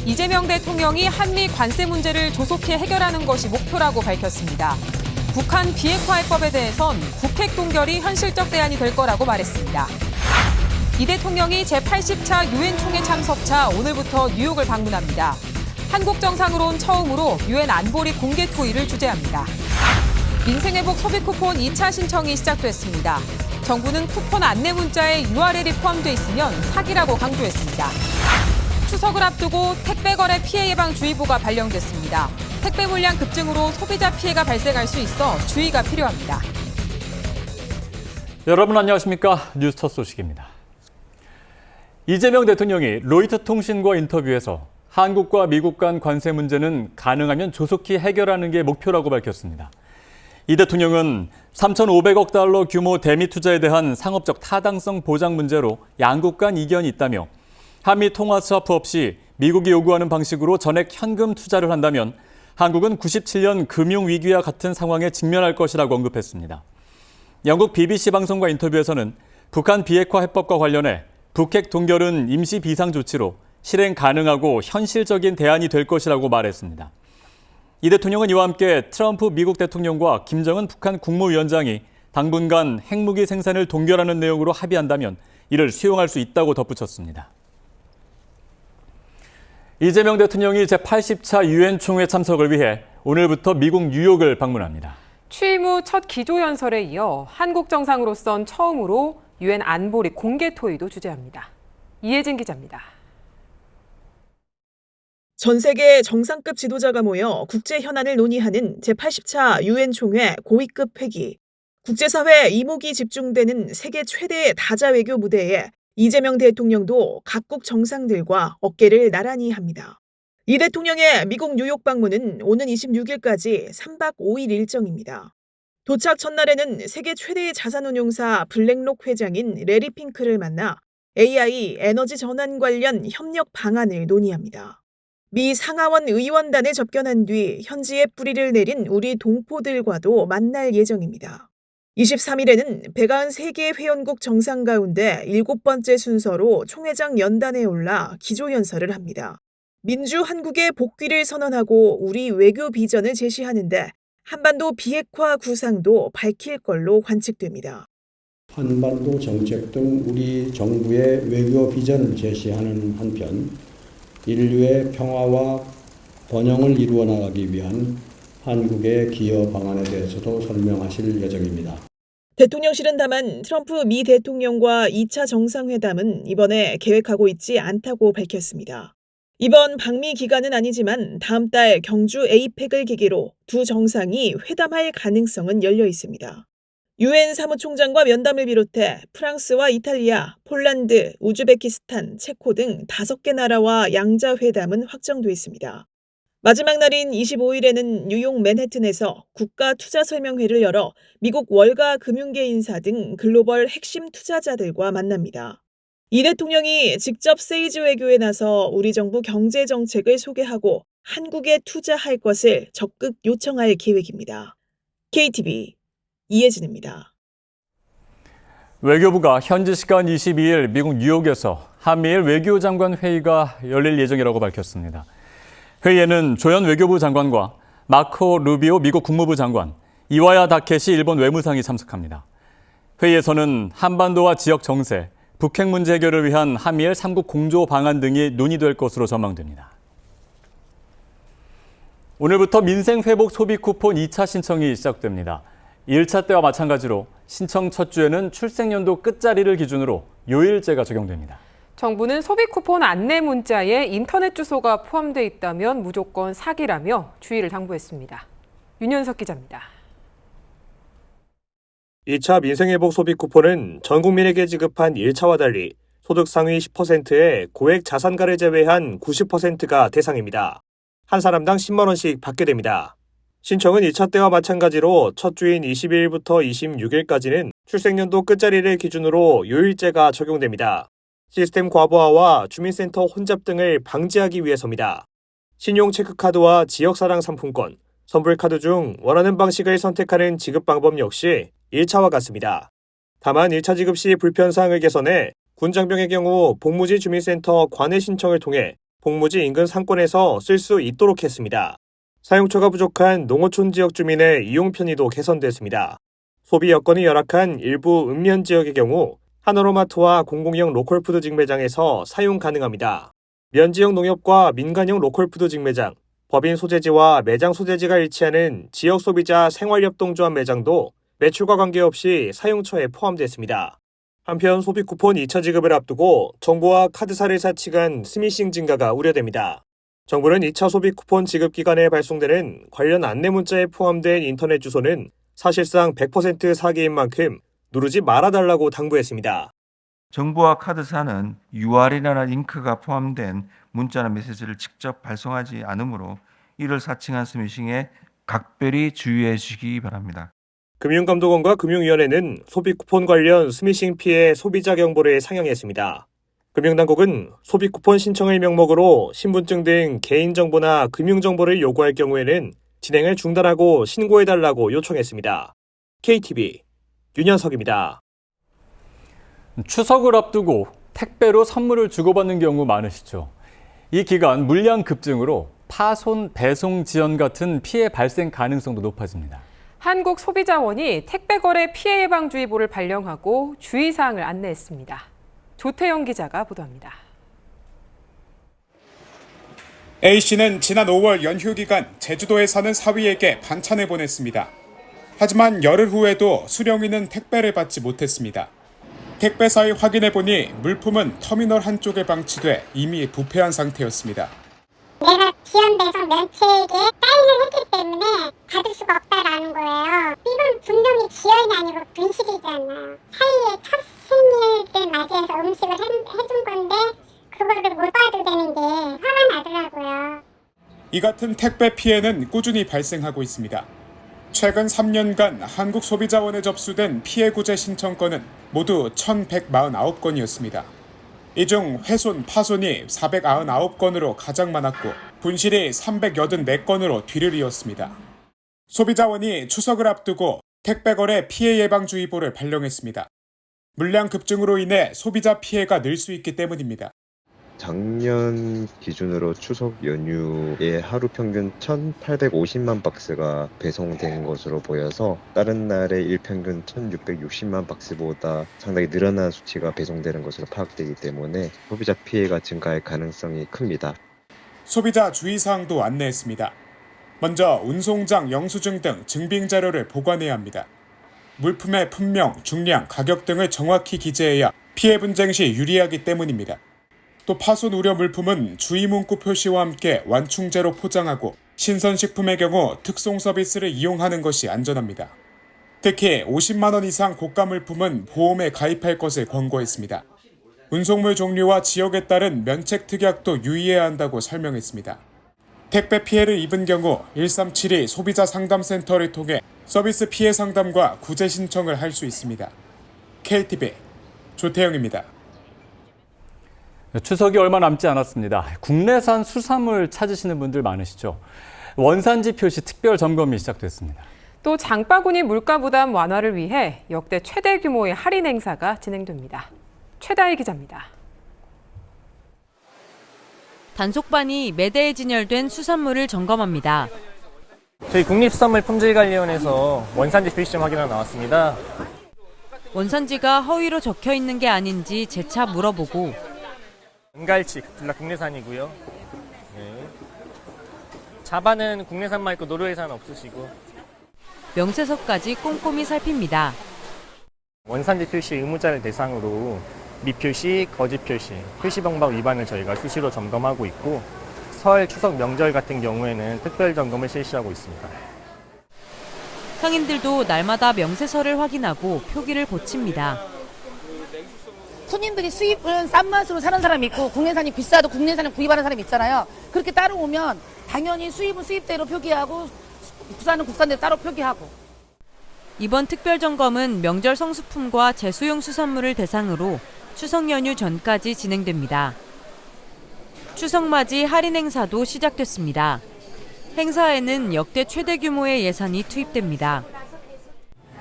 이재명 대통령이 한미 관세 문제를 조속히 해결하는 것이 목표라고 밝혔습니다. 북한 비핵화 해법에 대해선 북핵 동결이 현실적 대안이 될 거라고 말했습니다. 이 대통령이 제80차 유엔 총회 참석차 오늘부터 뉴욕을 방문합니다. 한국 정상으론 처음으로 유엔 안보리 공개 토의를 주재합니다. 민생회복 소비 쿠폰 2차 신청이 시작됐습니다. 정부는 쿠폰 안내 문자에 URL이 포함돼 있으면 사기라고 강조했습니다. 추석을 앞두고 택배 거래 피해 예방 주의보가 발령됐습니다. 택배 물량 급증으로 소비자 피해가 발생할 수 있어 주의가 필요합니다. 여러분 안녕하십니까? 뉴스 첫 소식입니다. 이재명 대통령이 로이터 통신과 인터뷰에서 한국과 미국 간 관세 문제는 가능하면 조속히 해결하는 게 목표라고 밝혔습니다. 이 대통령은 3,500억 달러 규모 대미 투자에 대한 상업적 타당성 보장 문제로 양국 간 이견이 있다며 한미 통화 스와프 없이 미국이 요구하는 방식으로 전액 현금 투자를 한다면 한국은 97년 금융위기와 같은 상황에 직면할 것이라고 언급했습니다. 영국 BBC 방송과 인터뷰에서는 북한 비핵화 해법과 관련해 북핵 동결은 임시 비상조치로 실행 가능하고 현실적인 대안이 될 것이라고 말했습니다. 이 대통령은 이와 함께 트럼프 미국 대통령과 김정은 북한 국무위원장이 당분간 핵무기 생산을 동결하는 내용으로 합의한다면 이를 수용할 수 있다고 덧붙였습니다. 이재명 대통령이 제80차 유엔 총회 참석을 위해 오늘부터 미국 뉴욕을 방문합니다. 취임 후 첫 기조연설에 이어 한국 정상으로선 처음으로 유엔 안보리 공개 토의도 주재합니다. 이혜진 기자입니다. 전 세계 정상급 지도자가 모여 국제 현안을 논의하는 제80차 유엔 총회 고위급 회기. 국제사회 이목이 집중되는 세계 최대의 다자 외교 무대에 이재명 대통령도 각국 정상들과 어깨를 나란히 합니다. 이 대통령의 미국 뉴욕 방문은 오는 26일까지 3박 5일 일정입니다. 도착 첫날에는 세계 최대의 자산운용사 블랙록 회장인 레리 핑크를 만나 AI 에너지 전환 관련 협력 방안을 논의합니다. 미 상하원 의원단에 접견한 뒤 현지에 뿌리를 내린 우리 동포들과도 만날 예정입니다. 23일에는 193개 회원국 정상 가운데 7번째 순서로 총회장 연단에 올라 기조연설을 합니다. 민주 한국의 복귀를 선언하고 우리 외교 비전을 제시하는데 한반도 비핵화 구상도 밝힐 걸로 관측됩니다. 한반도 정책 등 우리 정부의 외교 비전을 제시하는 한편 인류의 평화와 번영을 이루어 나가기 위한 한국의 기여 방안에 대해서도 설명하실 예정입니다. 대통령실은 다만 트럼프 미 대통령과 2차 정상회담은 이번에 계획하고 있지 않다고 밝혔습니다. 이번 방미 기간은 아니지만 다음 달 경주 에이펙을 계기로 두 정상이 회담할 가능성은 열려 있습니다. 유엔 사무총장과 면담을 비롯해 프랑스와 이탈리아, 폴란드, 우즈베키스탄, 체코 등 5개 나라와 양자회담은 확정돼 있습니다. 마지막 날인 25일에는 뉴욕 맨해튼에서 국가투자설명회를 열어 미국 월가 금융계 인사 등 글로벌 핵심 투자자들과 만납니다. 이 대통령이 직접 세이지 외교에 나서 우리 정부 경제정책을 소개하고 한국에 투자할 것을 적극 요청할 계획입니다. KTV 이혜진입니다. 외교부가 현지 시간 22일 미국 뉴욕에서 한미일 외교장관 회의가 열릴 예정이라고 밝혔습니다. 회의에는 조현 외교부 장관과 마코 루비오 미국 국무부 장관, 이와야 다케시 일본 외무상이 참석합니다. 회의에서는 한반도와 지역 정세, 북핵 문제 해결을 위한 한미일 3국 공조 방안 등이 논의될 것으로 전망됩니다. 오늘부터 민생회복 소비 쿠폰 2차 신청이 시작됩니다. 1차 때와 마찬가지로 신청 첫 주에는 출생연도 끝자리를 기준으로 요일제가 적용됩니다. 정부는 소비 쿠폰 안내 문자에 인터넷 주소가 포함돼 있다면 무조건 사기라며 주의를 당부했습니다. 윤현석 기자입니다. 2차 민생회복 소비 쿠폰은 전 국민에게 지급한 1차와 달리 소득 상위 10%의 고액 자산가를 제외한 90%가 대상입니다. 한 사람당 10만 원씩 받게 됩니다. 신청은 2차 때와 마찬가지로 첫 주인 22일부터 26일까지는 출생연도 끝자리를 기준으로 요일제가 적용됩니다. 시스템 과부하와 주민센터 혼잡 등을 방지하기 위해서입니다. 신용 체크카드와 지역사랑 상품권, 선불카드 중 원하는 방식을 선택하는 지급 방법 역시 1차와 같습니다. 다만 1차 지급 시 불편사항을 개선해 군장병의 경우 복무지 주민센터 관내 신청을 통해 복무지 인근 상권에서 쓸 수 있도록 했습니다. 사용처가 부족한 농어촌 지역 주민의 이용 편의도 개선됐습니다. 소비 여건이 열악한 일부 읍면 지역의 경우 하나로마트와 공공형 로컬푸드 직매장에서 사용 가능합니다. 면지역 농협과 민간형 로컬푸드 직매장, 법인 소재지와 매장 소재지가 일치하는 지역 소비자 생활협동조합 매장도 매출과 관계없이 사용처에 포함됐습니다. 한편 소비 쿠폰 2차 지급을 앞두고 정부와 카드사를 사측간 스미싱 증가가 우려됩니다. 정부는 2차 소비 쿠폰 지급 기간에 발송되는 관련 안내 문자에 포함된 인터넷 주소는 사실상 100% 사기인 만큼 누르지 말아달라고 당부했습니다. 정부와 카드사는 UR이라는 링크가 포함된 문자나 메시지를 직접 발송하지 않으므로 이를 사칭한 스미싱에 각별히 주의해 주시기 바랍니다. 금융감독원과 금융위원회는 소비 쿠폰 관련 스미싱 피해 소비자 경보를 상영했습니다. 금융당국은 소비 쿠폰 신청을 명목으로 신분증 등 개인정보나 금융정보를 요구할 경우에는 진행을 중단하고 신고해달라고 요청했습니다. KTV 윤현석입니다. 추석을 앞두고 택배로 선물을 주고받는 경우 많으시죠. 이 기간 물량 급증으로 파손, 배송 지연 같은 피해 발생 가능성도 높아집니다. 한국소비자원이 택배거래 피해 예방주의보를 발령하고 주의사항을 안내했습니다. 조태영 기자가 보도합니다. A씨는 지난 5월 연휴 기간 제주도에 사는 사위에게 반찬을 보냈습니다. 하지만 열흘 후에도 수령인은 택배를 받지 못했습니다. 택배사에 확인해보니 물품은 터미널 한쪽에 방치돼 이미 부패한 상태였습니다. 내가 지연돼서 면책에 사인을 했기 때문에 받을 수가 없다라는 거예요. 이건 분명히 지연이 아니고 분실이잖아. 사이에 첫 생일을 맞이해서 음식을 해준 건데 그거를 못 봐도 되는 게 화가 나더라고요. 이 같은 택배 피해는 꾸준히 발생하고 있습니다. 최근 3년간 한국소비자원에 접수된 피해 구제 신청건은 모두 1,149건이었습니다. 이 중 훼손, 파손이 499건으로 가장 많았고 분실이 384건으로 뒤를 이었습니다. 소비자원이 추석을 앞두고 택배거래 피해 예방주의보를 발령했습니다. 물량 급증으로 인해 소비자 피해가 늘 수 있기 때문입니다. 작년 기준으로 추석 연휴에 하루 평균 1,850만 박스가 배송된 것으로 보여서 다른 날의 일평균 1,660만 박스보다 상당히 늘어난 수치가 배송되는 것으로 파악되기 때문에 소비자 피해가 증가할 가능성이 큽니다. 소비자 주의사항도 안내했습니다. 먼저 운송장 영수증 등 증빙 자료를 보관해야 합니다. 물품의 품명, 중량, 가격 등을 정확히 기재해야 피해 분쟁 시 유리하기 때문입니다. 또 파손 우려 물품은 주의 문구 표시와 함께 완충제로 포장하고 신선식품의 경우 특송 서비스를 이용하는 것이 안전합니다. 특히 50만 원 이상 고가 물품은 보험에 가입할 것을 권고했습니다. 운송물 종류와 지역에 따른 면책 특약도 유의해야 한다고 설명했습니다. 택배 피해를 입은 경우 1372 소비자 상담센터를 통해 서비스 피해 상담과 구제 신청을 할 수 있습니다. KTV 조태영입니다. 추석이 얼마 남지 않았습니다. 국내산 수산물 찾으시는 분들 많으시죠. 원산지 표시 특별 점검이 시작됐습니다. 또 장바구니 물가 부담 완화를 위해 역대 최대 규모의 할인 행사가 진행됩니다. 최다희 기자입니다. 단속반이 매대에 진열된 수산물을 점검합니다. 저희 국립수산물품질관리원에서 원산지 표시 좀 확인하러 나왔습니다. 원산지가 허위로 적혀 있는 게 아닌지 재차 물어보고 은갈치 둘 다 국내산이고요. 네. 자반은 국내산만 있고 노르웨이산 없으시고 명세서까지 꼼꼼히 살핍니다. 원산지 표시 의무자를 대상으로 미표시, 거짓 표시, 표시방법 위반을 저희가 수시로 점검하고 있고 설, 추석, 명절 같은 경우에는 특별 점검을 실시하고 있습니다. 상인들도 날마다 명세서를 확인하고 표기를 고칩니다. 손님들이 수입은 싼 맛으로 사는 사람이 있고 국내산이 비싸도 국내산을 구입하는 사람이 있잖아요. 그렇게 따라오면 당연히 수입은 수입대로 표기하고 국산은 국산대로 따로 표기하고. 이번 특별 점검은 명절 성수품과 제수용 수산물을 대상으로 추석 연휴 전까지 진행됩니다. 추석 맞이 할인 행사도 시작됐습니다. 행사에는 역대 최대 규모의 예산이 투입됩니다.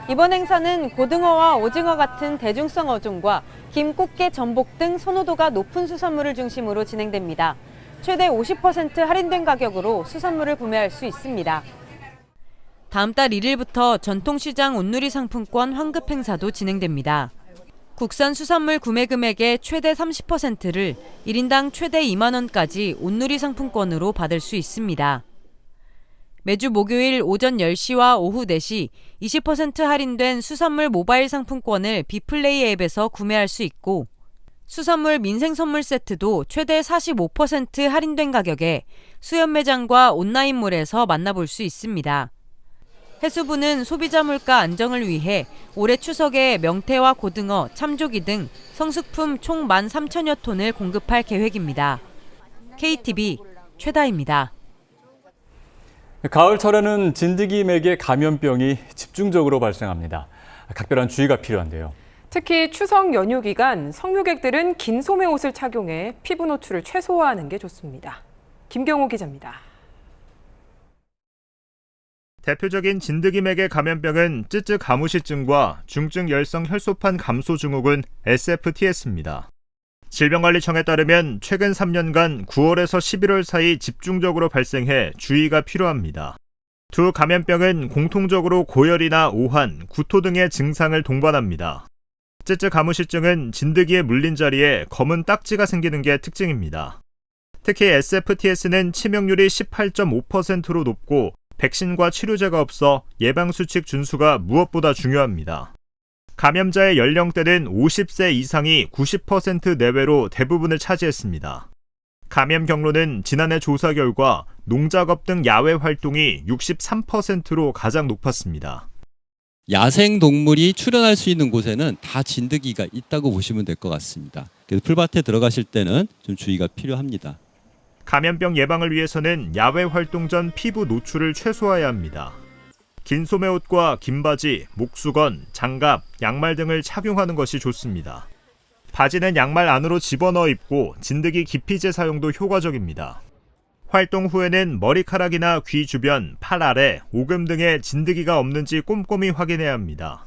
이번 행사는 고등어와 오징어 같은 대중성 어종과 김, 꽃게, 전복 등 선호도가 높은 수산물을 중심으로 진행됩니다. 최대 50% 할인된 가격으로 수산물을 구매할 수 있습니다. 다음 달 1일부터 전통시장 온누리 상품권 환급 행사도 진행됩니다. 국산 수산물 구매 금액의 최대 30%를 1인당 최대 2만 원까지 온누리 상품권으로 받을 수 있습니다. 매주 목요일 오전 10시와 오후 4시 20% 할인된 수산물 모바일 상품권을 비플레이 앱에서 구매할 수 있고 수산물 민생 선물 세트도 최대 45% 할인된 가격에 수협 매장과 온라인몰에서 만나볼 수 있습니다. 해수부는 소비자 물가 안정을 위해 올해 추석에 명태와 고등어, 참조기 등 성수품 총 13,000여 톤을 공급할 계획입니다. KTV 최다입니다. 가을철에는 진드기맥의 감염병이 집중적으로 발생합니다. 각별한 주의가 필요한데요. 특히 추석 연휴 기간 성묘객들은 긴 소매 옷을 착용해 피부 노출을 최소화하는 게 좋습니다. 김경호 기자입니다. 대표적인 진드기맥의 감염병은 쯔쯔 가무시증과 중증 열성 혈소판 감소 증후군 SFTS입니다. 질병관리청에 따르면 최근 3년간 9월에서 11월 사이 집중적으로 발생해 주의가 필요합니다. 두 감염병은 공통적으로 고열이나 오한, 구토 등의 증상을 동반합니다. 쯔쯔 가무시증은 진드기에 물린 자리에 검은 딱지가 생기는 게 특징입니다. 특히 SFTS는 치명률이 18.5%로 높고 백신과 치료제가 없어 예방수칙 준수가 무엇보다 중요합니다. 감염자의 연령대는 50세 이상이 90% 내외로 대부분을 차지했습니다. 감염 경로는 지난해 조사 결과 농작업 등 야외 활동이 63%로 가장 높았습니다. 야생 동물이 출현할 수 있는 곳에는 다 진드기가 있다고 보시면 될 것 같습니다. 그래서 풀밭에 들어가실 때는 좀 주의가 필요합니다. 감염병 예방을 위해서는 야외 활동 전 피부 노출을 최소화해야 합니다. 긴 소매옷과 긴 바지, 목수건, 장갑, 양말 등을 착용하는 것이 좋습니다. 바지는 양말 안으로 집어넣어 입고 진드기 기피제 사용도 효과적입니다. 활동 후에는 머리카락이나 귀 주변, 팔 아래, 오금 등에 진드기가 없는지 꼼꼼히 확인해야 합니다.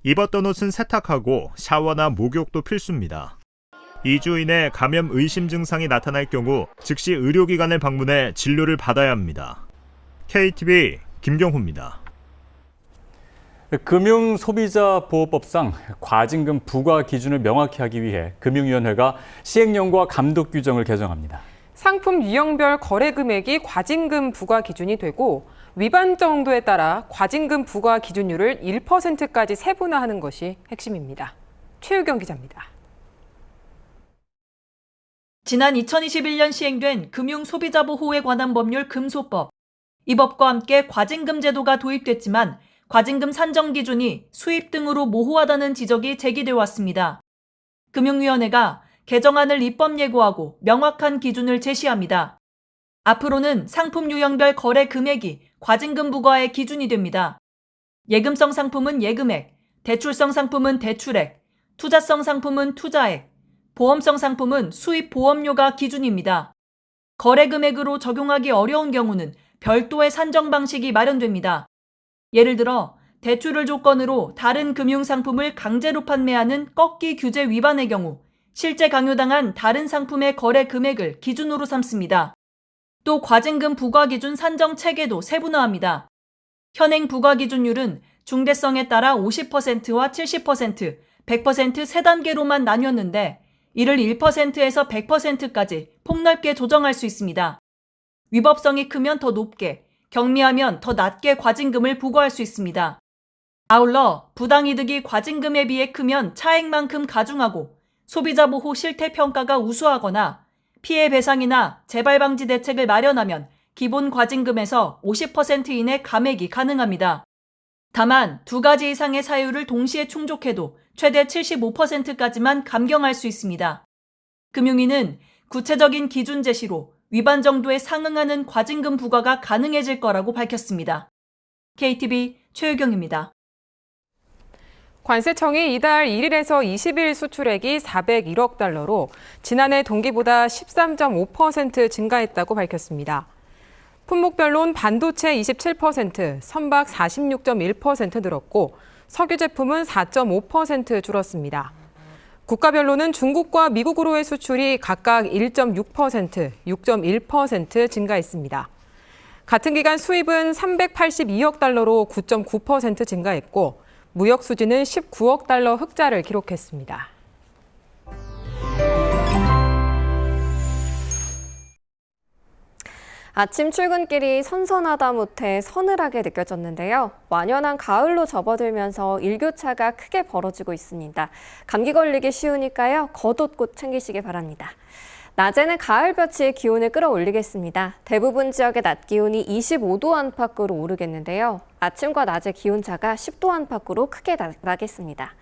입었던 옷은 세탁하고 샤워나 목욕도 필수입니다. 2주 이내 감염 의심 증상이 나타날 경우 즉시 의료기관을 방문해 진료를 받아야 합니다. KTV 김경호입니다. 금융소비자보호법상 과징금 부과 기준을 명확히 하기 위해 금융위원회가 시행령과 감독 규정을 개정합니다. 상품 유형별 거래 금액이 과징금 부과 기준이 되고 위반 정도에 따라 과징금 부과 기준율을 1%까지 세분화하는 것이 핵심입니다. 최유경 기자입니다. 지난 2021년 시행된 금융소비자보호에 관한 법률 금소법. 이 법과 함께 과징금 제도가 도입됐지만 과징금 산정 기준이 수입 등으로 모호하다는 지적이 제기돼 왔습니다. 금융위원회가 개정안을 입법 예고하고 명확한 기준을 제시합니다. 앞으로는 상품 유형별 거래 금액이 과징금 부과의 기준이 됩니다. 예금성 상품은 예금액, 대출성 상품은 대출액, 투자성 상품은 투자액, 보험성 상품은 수입 보험료가 기준입니다. 거래 금액으로 적용하기 어려운 경우는 별도의 산정 방식이 마련됩니다. 예를 들어 대출을 조건으로 다른 금융상품을 강제로 판매하는 꺾기 규제 위반의 경우 실제 강요당한 다른 상품의 거래 금액을 기준으로 삼습니다. 또 과징금 부과 기준 산정 체계도 세분화합니다. 현행 부과 기준율은 중대성에 따라 50%와 70%, 100% 세 단계로만 나뉘었는데 이를 1%에서 100%까지 폭넓게 조정할 수 있습니다. 위법성이 크면 더 높게, 경미하면 더 낮게 과징금을 부과할 수 있습니다. 아울러 부당이득이 과징금에 비해 크면 차액만큼 가중하고 소비자 보호 실태 평가가 우수하거나 피해 배상이나 재발 방지 대책을 마련하면 기본 과징금에서 50% 이내 감액이 가능합니다. 다만 두 가지 이상의 사유를 동시에 충족해도 최대 75%까지만 감경할 수 있습니다. 금융위는 구체적인 기준 제시로 위반 정도에 상응하는 과징금 부과가 가능해질 거라고 밝혔습니다. KTV 최유경입니다. 관세청이 이달 1일에서 20일 수출액이 401억 달러로 지난해 동기보다 13.5% 증가했다고 밝혔습니다. 품목별론 반도체 27%, 선박 46.1% 늘었고 석유 제품은 4.5% 줄었습니다. 국가별로는 중국과 미국으로의 수출이 각각 1.6%, 6.1% 증가했습니다. 같은 기간 수입은 382억 달러로 9.9% 증가했고 무역 수지는 19억 달러 흑자를 기록했습니다. 아침 출근길이 선선하다 못해 서늘하게 느껴졌는데요. 완연한 가을로 접어들면서 일교차가 크게 벌어지고 있습니다. 감기 걸리기 쉬우니까요. 겉옷 꼭 챙기시기 바랍니다. 낮에는 가을볕이 기온을 끌어올리겠습니다. 대부분 지역의 낮 기온이 25도 안팎으로 오르겠는데요. 아침과 낮의 기온차가 10도 안팎으로 크게 나겠습니다.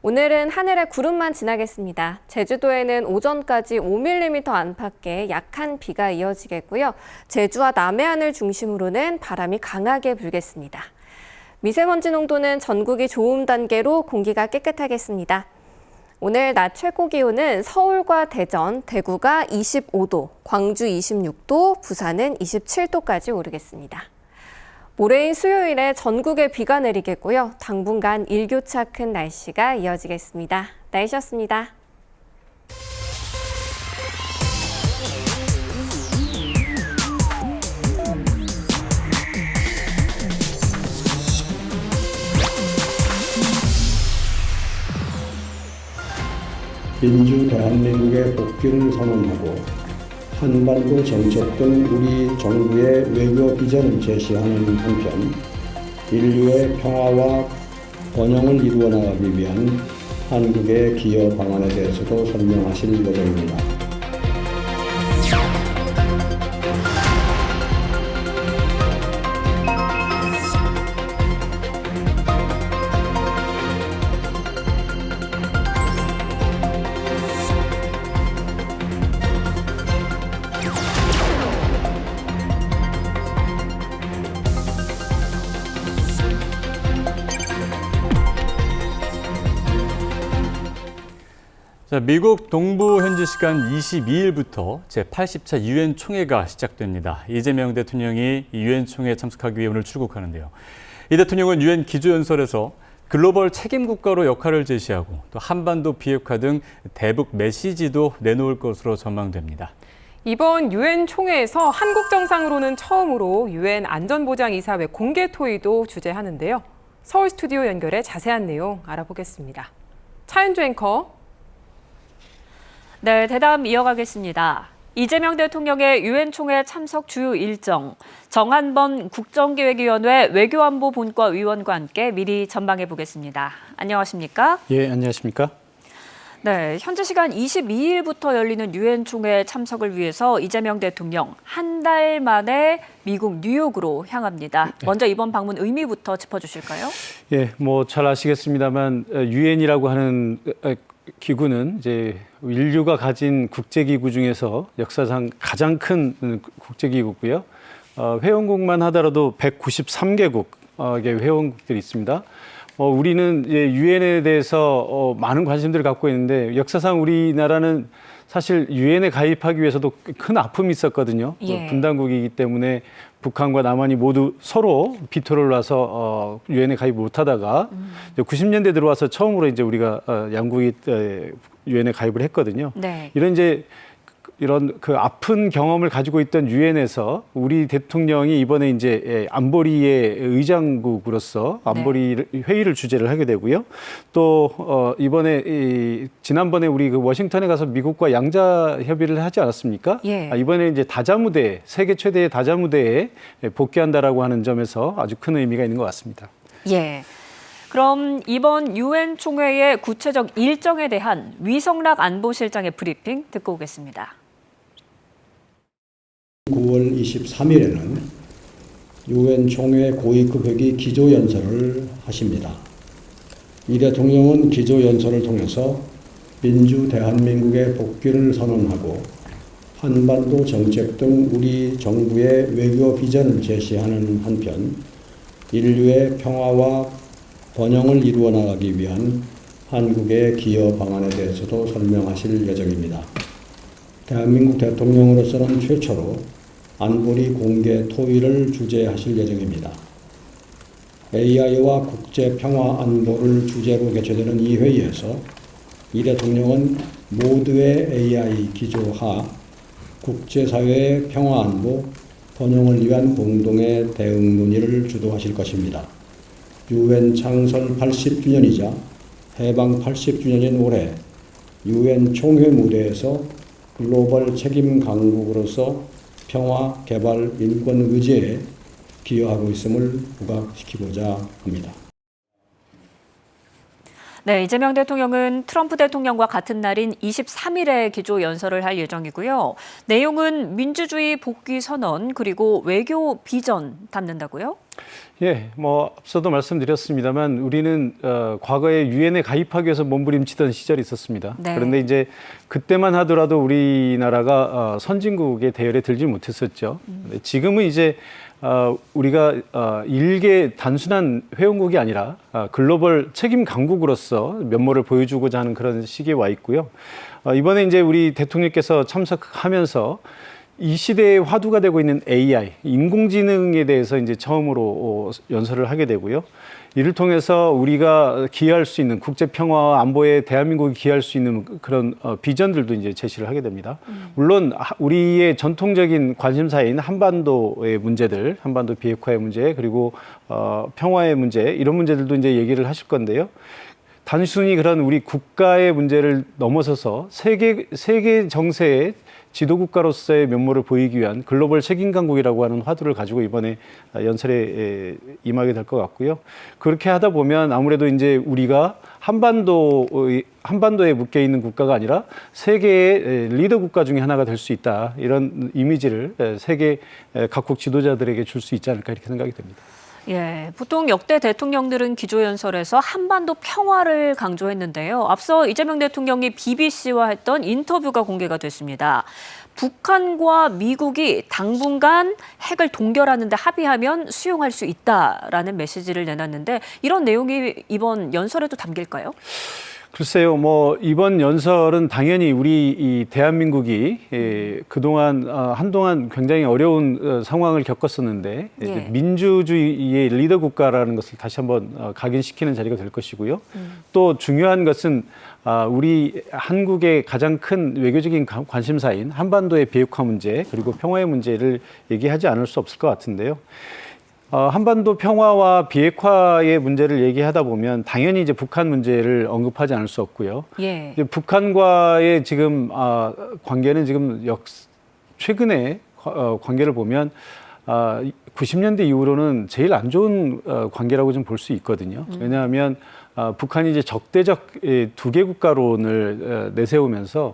오늘은 하늘에 구름만 지나겠습니다. 제주도에는 오전까지 5mm 안팎의 약한 비가 이어지겠고요. 제주와 남해안을 중심으로는 바람이 강하게 불겠습니다. 미세먼지 농도는 전국이 좋음 단계로 공기가 깨끗하겠습니다. 오늘 낮 최고 기온은 서울과 대전, 대구가 25도, 광주 26도, 부산은 27도까지 오르겠습니다. 모레인 수요일에 전국에 비가 내리겠고요. 당분간 일교차 큰 날씨가 이어지겠습니다. 날씨였습니다. 민주 대한민국의 복귀를 선언하고 한반도 정책 등 우리 정부의 외교 비전을 제시하는 한편 인류의 평화와 번영을 이루어 나가기 위한 한국의 기여 방안에 대해서도 설명하실 예정입니다. 자, 미국 동부 현지 시간 22일부터 제80차 유엔 총회가 시작됩니다. 이재명 대통령이 유엔 총회에 참석하기 위해 오늘 출국하는데요. 이 대통령은 유엔 기조연설에서 글로벌 책임 국가로 역할을 제시하고 또 한반도 비핵화 등 대북 메시지도 내놓을 것으로 전망됩니다. 이번 유엔 총회에서 한국 정상으로는 처음으로 유엔 안전보장이사회 공개 토의도 주재하는데요. 서울 스튜디오 연결해 자세한 내용 알아보겠습니다. 차은주 앵커. 네, 대담 이어가겠습니다. 이재명 대통령의 유엔 총회 참석 주요 일정, 정한번 국정기획위원회 외교안보 본과 위원과 함께 미리 전망해 보겠습니다. 안녕하십니까? 예, 안녕하십니까? 네, 현지 시간 22일부터 열리는 유엔 총회 참석을 위해서 이재명 대통령 한 달 만에 미국 뉴욕으로 향합니다. 먼저 이번 방문 의미부터 짚어주실까요? 예, 뭐 잘 아시겠습니다만 유엔이라고 하는 기구는 이제 인류가 가진 국제기구 중에서 역사상 가장 큰 국제기구고요. 회원국만 하더라도 193개국의 회원국들이 있습니다. 우리는 유엔에 대해서 많은 관심들을 갖고 있는데 역사상 우리나라는 사실 유엔에 가입하기 위해서도 큰 아픔이 있었거든요. 예. 분단국이기 때문에 북한과 남한이 모두 서로 비토를 놔서 유엔에 가입 못하다가 90년대 들어와서 처음으로 이제 우리가 양국이 유엔에 가입을 했거든요. 네. 이런 그 아픈 경험을 가지고 있던 유엔에서 우리 대통령이 이번에 이제 안보리의 의장국으로서 안보리 회의를 주재를 하게 되고요. 또 이번에 지난번에 우리 그 워싱턴에 가서 미국과 양자 협의를 하지 않았습니까? 예. 이번에 이제 다자무대, 세계 최대의 다자무대에 복귀한다라고 하는 점에서 아주 큰 의미가 있는 것 같습니다. 예. 그럼 이번 유엔 총회의 구체적 일정에 대한 위성락 안보실장의 브리핑 듣고 오겠습니다. 9월 23일에는 유엔 총회 고위급 회의 기조연설을 하십니다. 이 대통령은 기조연설을 통해서 민주 대한민국의 복귀를 선언하고 한반도 정책 등 우리 정부의 외교 비전을 제시하는 한편 인류의 평화와 번영을 이루어 나가기 위한 한국의 기여 방안에 대해서도 설명하실 예정입니다. 대한민국 대통령으로서는 최초로 안보리 공개 토의를 주재하실 예정입니다. AI와 국제 평화 안보를 주제로 개최되는 이 회의에서 이 대통령은 모두의 AI 기조하 국제사회의 평화 안보 번영을 위한 공동의 대응 논의를 주도하실 것입니다. 유엔 창설 80주년이자 해방 80주년인 올해 유엔 총회 무대에서 글로벌 책임 강국으로서 평화, 개발, 인권 의제에 기여하고 있음을 부각시키고자 합니다. 네, 이재명 대통령은 트럼프 대통령과 같은 날인 23일에 기조 연설을 할 예정이고요. 내용은 민주주의 복귀 선언 그리고 외교 비전 담는다고요? 예, 앞서도 말씀드렸습니다만 우리는 과거에 유엔에 가입하기 위해서 몸부림치던 시절이 있었습니다. 네. 그런데 이제 그때만 하더라도 우리나라가 선진국의 대열에 들지 못했었죠. 지금은 이제 우리가 일개 단순한 회원국이 아니라 글로벌 책임 강국으로서 면모를 보여주고자 하는 그런 시기에 와 있고요. 이번에 이제 우리 대통령께서 참석하면서 이 시대의 화두가 되고 있는 AI, 인공지능에 대해서 이제 처음으로 연설을 하게 되고요. 이를 통해서 우리가 기여할 수 있는 국제 평화와 안보에 대한민국이 기여할 수 있는 그런 비전들도 이제 제시를 하게 됩니다. 물론 우리의 전통적인 관심사인 한반도의 문제들, 한반도 비핵화의 문제, 그리고 평화의 문제, 이런 문제들도 이제 얘기를 하실 건데요. 단순히 그런 우리 국가의 문제를 넘어서서 세계 정세의 지도국가로서의 면모를 보이기 위한 글로벌 책임 강국이라고 하는 화두를 가지고 이번에 연설에 임하게 될 것 같고요. 그렇게 하다 보면 아무래도 이제 우리가 한반도에 묶여 있는 국가가 아니라 세계의 리더 국가 중에 하나가 될 수 있다. 이런 이미지를 세계 각국 지도자들에게 줄 수 있지 않을까 이렇게 생각이 됩니다. 예, 보통 역대 대통령들은 기조연설에서 한반도 평화를 강조했는데요. 앞서 이재명 대통령이 BBC와 했던 인터뷰가 공개가 됐습니다. 북한과 미국이 당분간 핵을 동결하는 데 합의하면 수용할 수 있다라는 메시지를 내놨는데 이런 내용이 이번 연설에도 담길까요? 글쎄요, 이번 연설은 당연히 우리 이 대한민국이 그동안 한동안 굉장히 어려운 상황을 겪었었는데 민주주의의 리더 국가라는 것을 다시 한번 각인시키는 자리가 될 것이고요. 또 중요한 것은 우리 한국의 가장 큰 외교적인 관심사인 한반도의 비핵화 문제 그리고 평화의 문제를 얘기하지 않을 수 없을 것 같은데요. 한반도 평화와 비핵화의 문제를 얘기하다 보면 당연히 이제 북한 문제를 언급하지 않을 수 없고요. 예. 이제 북한과의 지금 관계는 지금 최근에 관계를 보면 90년대 이후로는 제일 안 좋은 관계라고 좀 볼 수 있거든요. 왜냐하면 북한이 이제 적대적 두 개 국가론을 내세우면서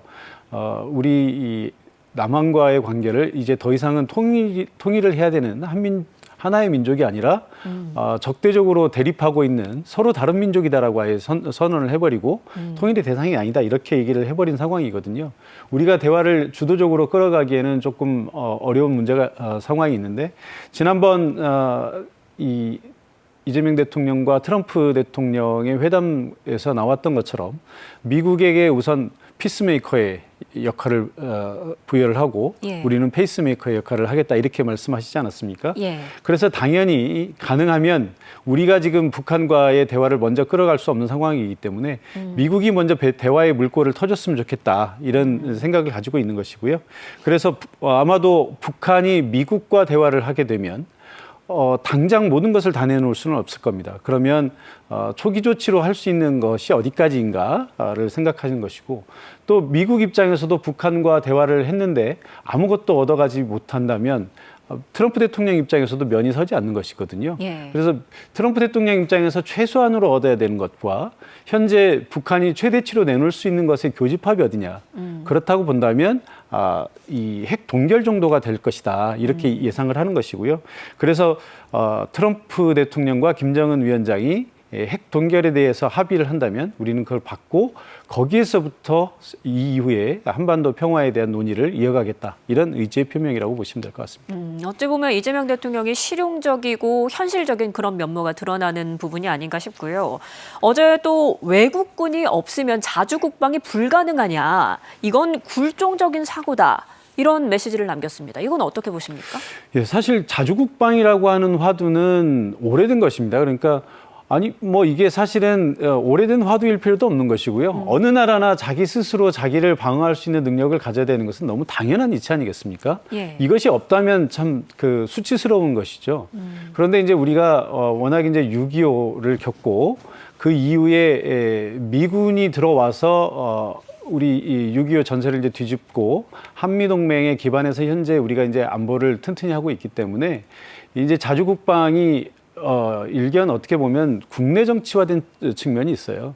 우리 이 남한과의 관계를 이제 더 이상은 통일을 해야 되는 하나의 민족이 아니라 적대적으로 대립하고 있는 서로 다른 민족이다라고 아예 선언을 해버리고 통일의 대상이 아니다 이렇게 얘기를 해버린 상황이거든요. 우리가 대화를 주도적으로 끌어가기에는 조금 어려운 문제가 상황이 있는데 지난번 이재명 대통령과 트럼프 대통령의 회담에서 나왔던 것처럼 미국에게 우선 피스메이커의 역할을 부여를 하고 우리는 페이스메이커의 역할을 하겠다 이렇게 말씀하시지 않았습니까? 그래서 당연히 가능하면 우리가 지금 북한과의 대화를 먼저 끌어갈 수 없는 상황이기 때문에 미국이 먼저 대화의 물꼬를 터줬으면 좋겠다 이런 생각을 가지고 있는 것이고요. 그래서 아마도 북한이 미국과 대화를 하게 되면 당장 모든 것을 다 내놓을 수는 없을 겁니다. 그러면 초기 조치로 할 수 있는 것이 어디까지인가를 생각하는 것이고 또 미국 입장에서도 북한과 대화를 했는데 아무것도 얻어가지 못한다면 트럼프 대통령 입장에서도 면이 서지 않는 것이거든요. 그래서 트럼프 대통령 입장에서 최소한으로 얻어야 되는 것과 현재 북한이 최대치로 내놓을 수 있는 것의 교집합이 어디냐. 그렇다고 본다면 이 핵 동결 정도가 될 것이다. 이렇게 예상을 하는 것이고요. 그래서 트럼프 대통령과 김정은 위원장이 핵 동결에 대해서 합의를 한다면 우리는 그걸 받고 거기에서부터 이후에 한반도 평화에 대한 논의를 이어가겠다. 이런 의지의 표명이라고 보시면 될 것 같습니다. 어찌 보면 이재명 대통령이 실용적이고 현실적인 그런 면모가 드러나는 부분이 아닌가 싶고요. 어제 또 외국군이 없으면 자주국방이 불가능하냐. 이건 굴종적인 사고다. 이런 메시지를 남겼습니다. 이건 어떻게 보십니까? 사실 자주국방이라고 하는 화두는 오래된 것입니다. 그러니까 아니 뭐 이게 사실은 오래된 화두일 필요도 없는 것이고요. 어느 나라나 자기 스스로 자기를 방어할 수 있는 능력을 가져야 되는 것은 너무 당연한 이치 아니겠습니까? 예. 이것이 없다면 참 그 수치스러운 것이죠. 그런데 이제 우리가 워낙 이제 6.25를 겪고 그 이후에 미군이 들어와서 우리 이 6.25 전세를 이제 뒤집고 한미동맹에 기반해서 현재 우리가 이제 안보를 튼튼히 하고 있기 때문에 이제 자주국방이 일견 어떻게 보면 국내 정치화된 측면이 있어요.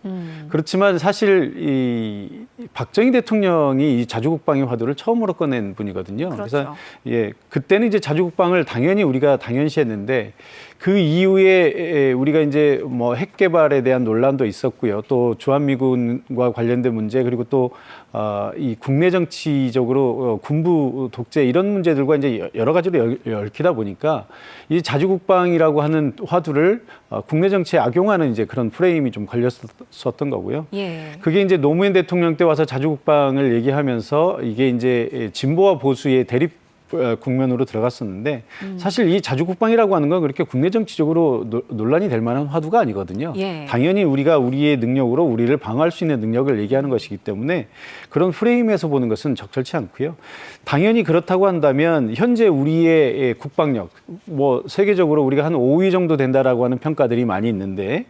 그렇지만 사실 이 박정희 대통령이 이 자주국방의 화두를 처음으로 꺼낸 분이거든요. 그렇죠. 그래서 예, 그때는 이제 자주국방을 당연히 우리가 당연시했는데 그 이후에 우리가 이제 뭐 핵 개발에 대한 논란도 있었고요. 또 주한미군과 관련된 문제 그리고 또 이 국내 정치적으로 군부 독재 이런 문제들과 이제 여러 가지로 얽히다 보니까 이 자주국방이라고 하는 화두를 국내 정치에 악용하는 이제 그런 프레임이 좀 걸렸었던 거고요. 예. 그게 이제 노무현 대통령 때 와서 자주국방을 얘기하면서 이게 이제 진보와 보수의 대립 국면으로 들어갔었는데 사실 이 자주국방이라고 하는 건 그렇게 국내 정치적으로 논란이 될 만한 화두가 아니거든요. 예. 당연히 우리가 우리의 능력으로 우리를 방어할 수 있는 능력을 얘기하는 것이기 때문에 그런 프레임에서 보는 것은 적절치 않고요. 당연히 그렇다고 한다면 현재 우리의 국방력, 뭐 세계적으로 우리가 한 5위 정도 된다라고 하는 평가들이 많이 있는데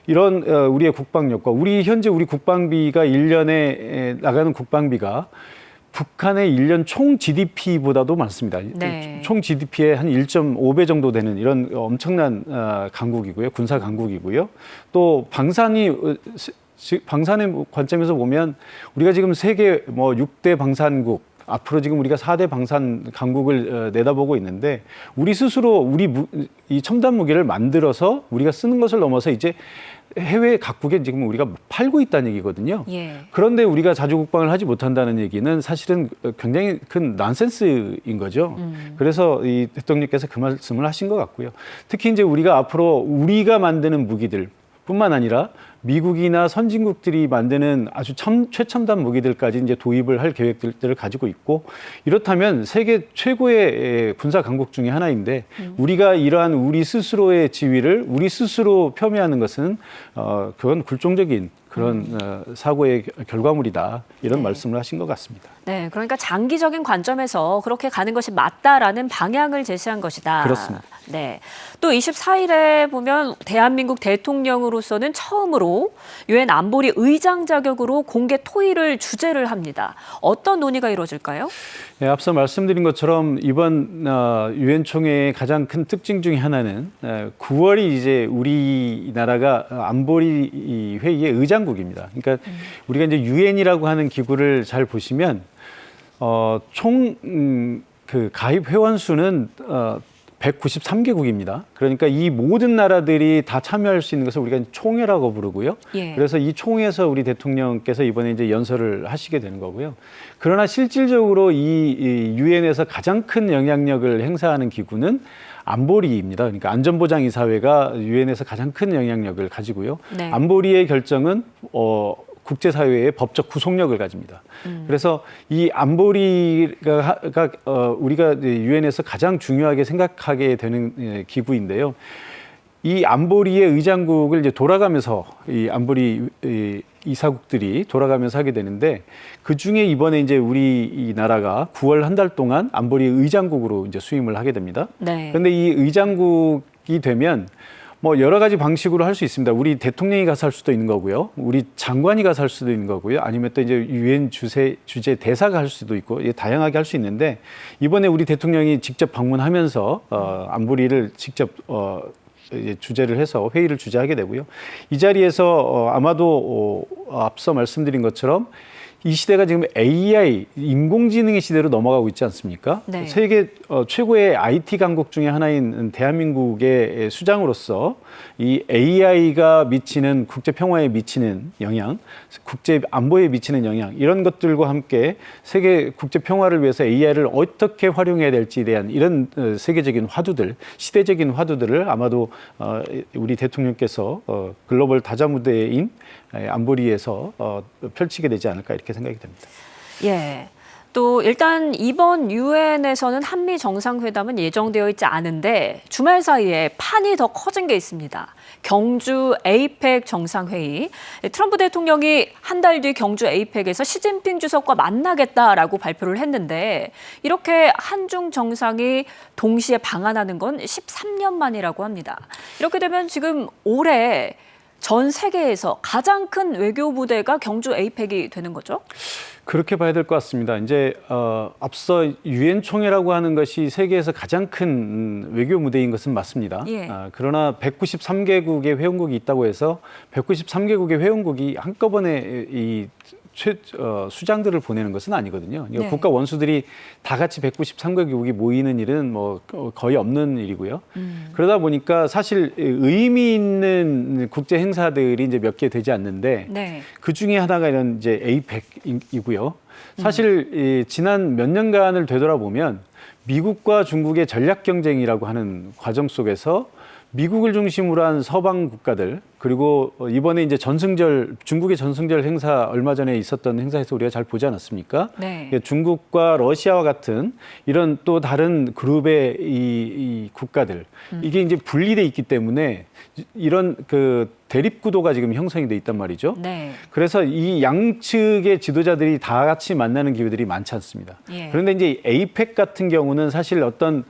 이런 우리의 국방력과 우리 현재 우리 국방비가 1년에 나가는 국방비가 북한의 1년 총 GDP보다도 많습니다. 네. 총 GDP의 한 1.5배 정도 되는 이런 엄청난 강국이고요. 군사 강국이고요. 또 방산의 관점에서 보면 우리가 지금 세계 뭐 6대 방산국 앞으로 지금 우리가 4대 방산 강국을 내다보고 있는데 우리 스스로 이 첨단 무기를 만들어서 우리가 쓰는 것을 넘어서 이제 해외 각국에 지금 우리가 팔고 있다는 얘기거든요. 예. 그런데 우리가 자주국방을 하지 못한다는 얘기는 사실은 굉장히 큰 난센스인 거죠. 그래서 이 대통령께서 그 말씀을 하신 것 같고요. 특히 이제 우리가 앞으로 우리가 만드는 무기들 뿐만 아니라 미국이나 선진국들이 만드는 아주 최첨단 무기들까지 이제 도입을 할 계획들을 가지고 있고 이렇다면 세계 최고의 군사 강국 중에 하나인데 우리가 이러한 우리 스스로의 지위를 우리 스스로 폄훼하는 것은 그건 굴종적인 그런 사고의 결과물이다 이런 말씀을 하신 것 같습니다. 네, 그러니까 장기적인 관점에서 그렇게 가는 것이 맞다라는 방향을 제시한 것이다. 그렇습니다. 네, 또 24일에 보면 대한민국 대통령으로서는 처음으로 유엔 안보리 의장 자격으로 공개 토의를 주재를 합니다. 어떤 논의가 이루어질까요? 네, 앞서 말씀드린 것처럼 이번 유엔 총회의 가장 큰 특징 중에 하나는 9월이 이제 우리나라가 안보리 회의의 의장국입니다. 그러니까 우리가 이제 유엔이라고 하는 기구를 잘 보시면 총 그 가입 회원 수는 193개국입니다. 그러니까 이 모든 나라들이 다 참여할 수 있는 것을 우리가 총회라고 부르고요. 예. 그래서 이 총회에서 우리 대통령께서 이번에 이제 연설을 하시게 되는 거고요. 그러나 실질적으로 이 유엔에서 가장 큰 영향력을 행사하는 기구는 안보리입니다. 그러니까 안전보장이사회가 유엔에서 가장 큰 영향력을 가지고요. 네. 안보리의 결정은 국제사회의 법적 구속력을 가집니다. 그래서 이 안보리가 우리가 유엔에서 가장 중요하게 생각하게 되는 기구인데요. 이 안보리의 의장국을 이제 돌아가면서 이 안보리 이사국들이 돌아가면서 하게 되는데 그 중에 이번에 이제 우리 이 나라가 9월 한 달 동안 안보리 의장국으로 이제 수임을 하게 됩니다. 네. 그런데 이 의장국이 되면 뭐 여러 가지 방식으로 할 수 있습니다. 우리 대통령이 가서 할 수도 있는 거고요. 우리 장관이 가서 할 수도 있는 거고요. 아니면 또 이제 유엔 주재 대사가 할 수도 있고 다양하게 할 수 있는데 이번에 우리 대통령이 직접 방문하면서 안보리를 직접 주재를 해서 회의를 주재하게 되고요. 이 자리에서 아마도 앞서 말씀드린 것처럼 이 시대가 지금 AI, 인공지능의 시대로 넘어가고 있지 않습니까? 네. 세계 최고의 IT 강국 중에 하나인 대한민국의 수장으로서 이 AI가 미치는 국제 평화에 미치는 영향, 국제 안보에 미치는 영향 이런 것들과 함께 세계 국제 평화를 위해서 AI를 어떻게 활용해야 될지에 대한 이런 세계적인 화두들, 시대적인 화두들을 아마도 우리 대통령께서 글로벌 다자 무대인 안보리에서 펼치게 되지 않을까 이렇게 생각이 됩니다. 예. 또 일단 이번 유엔에서는 한미 정상회담은 예정되어 있지 않은데 주말 사이에 판이 더 커진 게 있습니다. 경주 에이펙 정상회의. 트럼프 대통령이 한 달 뒤 경주 에이펙에서 시진핑 주석과 만나겠다라고 발표를 했는데 이렇게 한중 정상이 동시에 방한하는 건 13년 만이라고 합니다. 이렇게 되면 지금 올해 전 세계에서 가장 큰 외교 무대가 경주 에이펙이 되는 거죠? 그렇게 봐야 될 것 같습니다. 이제 앞서 유엔 총회라고 하는 것이 세계에서 가장 큰 외교 무대인 것은 맞습니다. 예. 그러나 193개국의 회원국이 있다고 해서 193개국의 회원국이 한꺼번에 이 수장들을 보내는 것은 아니거든요. 네. 국가 원수들이 다 같이 193개국이 모이는 일은 뭐 거의 없는 일이고요. 그러다 보니까 사실 의미 있는 국제 행사들이 이제 몇 개 되지 않는데 네. 그 중에 하나가 이런 이제 에이펙이고요. 사실 지난 몇 년간을 되돌아보면 미국과 중국의 전략 경쟁이라고 하는 과정 속에서 미국을 중심으로 한 서방 국가들, 그리고 이번에 이제 중국의 전승절 행사 얼마 전에 있었던 행사에서 우리가 잘 보지 않았습니까? 네. 중국과 러시아와 같은 이런 또 다른 그룹의 이 국가들, 이게 이제 분리돼 있기 때문에 이런 그 대립 구도가 지금 형성이 돼 있단 말이죠. 네. 그래서 이 양측의 지도자들이 다 같이 만나는 기회들이 많지 않습니다. 예. 그런데 이제 에이펙 같은 경우는 사실 어떤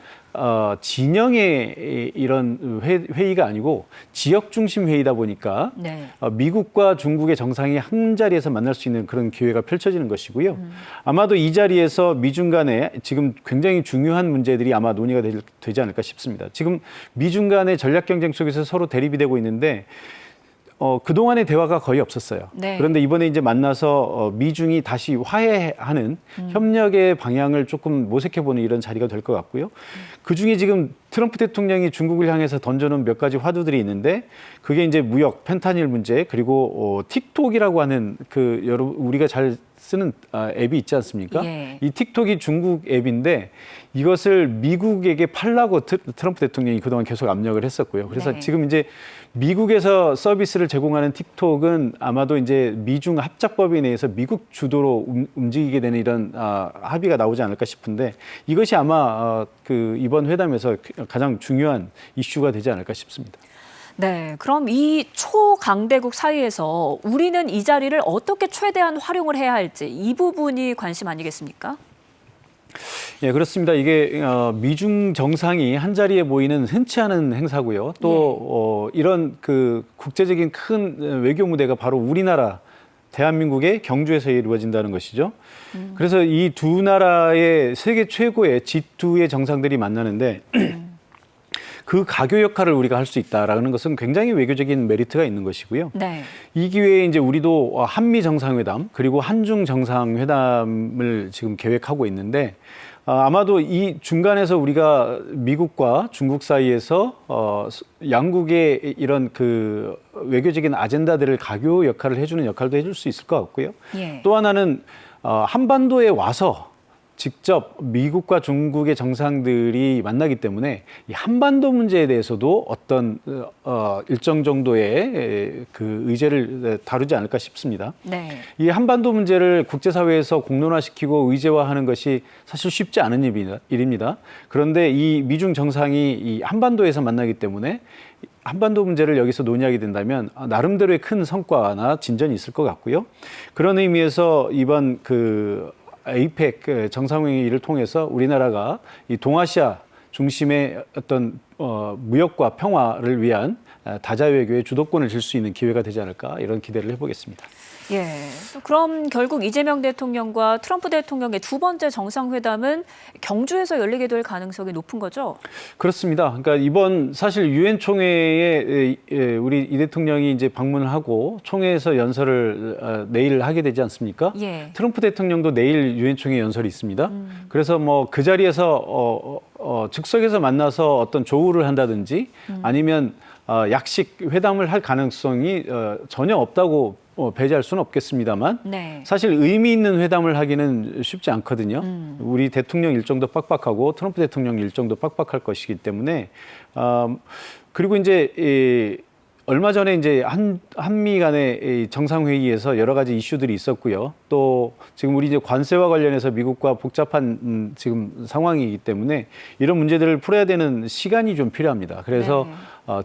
진영의 이런 회의가 아니고 지역 중심 회의다 보니까 네. 미국과 중국의 정상이 한 자리에서 만날 수 있는 그런 기회가 펼쳐지는 것이고요. 아마도 이 자리에서 미중 간에 지금 굉장히 중요한 문제들이 아마 논의가 되지 않을까 싶습니다. 지금 미중 간의 전략 경쟁 속에서 서로 대립이 되고 있는데 그동안의 대화가 거의 없었어요. 네. 그런데 이번에 이제 만나서 미중이 다시 화해하는 협력의 방향을 조금 모색해보는 이런 자리가 될 것 같고요. 그중에 지금 트럼프 대통령이 중국을 향해서 던져놓은 몇 가지 화두들이 있는데 그게 이제 무역, 펜타닐 문제, 그리고 틱톡이라고 하는 우리가 잘 쓰는 앱이 있지 않습니까? 예. 이 틱톡이 중국 앱인데 이것을 미국에게 팔라고 트럼프 대통령이 그동안 계속 압력을 했었고요. 그래서 네. 지금 이제 미국에서 서비스를 제공하는 틱톡은 아마도 이제 미중 합작법에 의해서 미국 주도로 움직이게 되는 이런 합의가 나오지 않을까 싶은데 이것이 아마 이번 회담에서 가장 중요한 이슈가 되지 않을까 싶습니다. 네, 그럼 이 초강대국 사이에서 우리는 이 자리를 어떻게 최대한 활용을 해야 할지 이 부분이 관심 아니겠습니까? 예, 그렇습니다. 이게 미중 정상이 한 자리에 모이는 흔치 않은 행사고요. 또 이런 국제적인 큰 외교 무대가 바로 우리나라 대한민국의 경주에서 이루어진다는 것이죠. 그래서 이 두 나라의 세계 최고의 G2의 정상들이 만나는데 그 가교 역할을 우리가 할 수 있다라는 것은 굉장히 외교적인 메리트가 있는 것이고요. 네. 이 기회에 이제 우리도 한미 정상회담 그리고 한중 정상회담을 지금 계획하고 있는데 아마도 이 중간에서 우리가 미국과 중국 사이에서 양국의 이런 외교적인 아젠다들을 가교 역할을 해주는 역할도 해줄 수 있을 것 같고요. 예. 또 하나는 한반도에 와서 직접 미국과 중국의 정상들이 만나기 때문에 이 한반도 문제에 대해서도 어떤 일정 정도의 의제를 다루지 않을까 싶습니다. 네. 이 한반도 문제를 국제사회에서 공론화시키고 의제화하는 것이 사실 쉽지 않은 일입니다. 그런데 이 미중 정상이 이 한반도에서 만나기 때문에 한반도 문제를 여기서 논의하게 된다면 나름대로의 큰 성과나 진전이 있을 것 같고요. 그런 의미에서 이번 에이펙 정상회의를 통해서 우리나라가 이 동아시아 중심의 어떤 무역과 평화를 위한 다자외교의 주도권을 질 수 있는 기회가 되지 않을까 이런 기대를 해보겠습니다. 예. 그럼 결국 이재명 대통령과 트럼프 대통령의 두 번째 정상회담은 경주에서 열리게 될 가능성이 높은 거죠? 그렇습니다. 그러니까 이번 사실 유엔 총회에 우리 이 대통령이 이제 방문을 하고 총회에서 연설을 내일 하게 되지 않습니까? 예. 트럼프 대통령도 내일 유엔 총회 연설이 있습니다. 그래서 뭐 그 자리에서 즉석에서 만나서 어떤 조우를 한다든지 아니면 약식 회담을 할 가능성이 전혀 없다고 배제할 수는 없겠습니다만 네. 사실 의미 있는 회담을 하기는 쉽지 않거든요. 우리 대통령 일정도 빡빡하고 트럼프 대통령 일정도 빡빡할 것이기 때문에 그리고 이제 얼마 전에 이제 한미 간의 정상회의에서 여러 가지 이슈들이 있었고요. 또 지금 우리 이제 관세와 관련해서 미국과 복잡한 지금 상황이기 때문에 이런 문제들을 풀어야 되는 시간이 좀 필요합니다. 그래서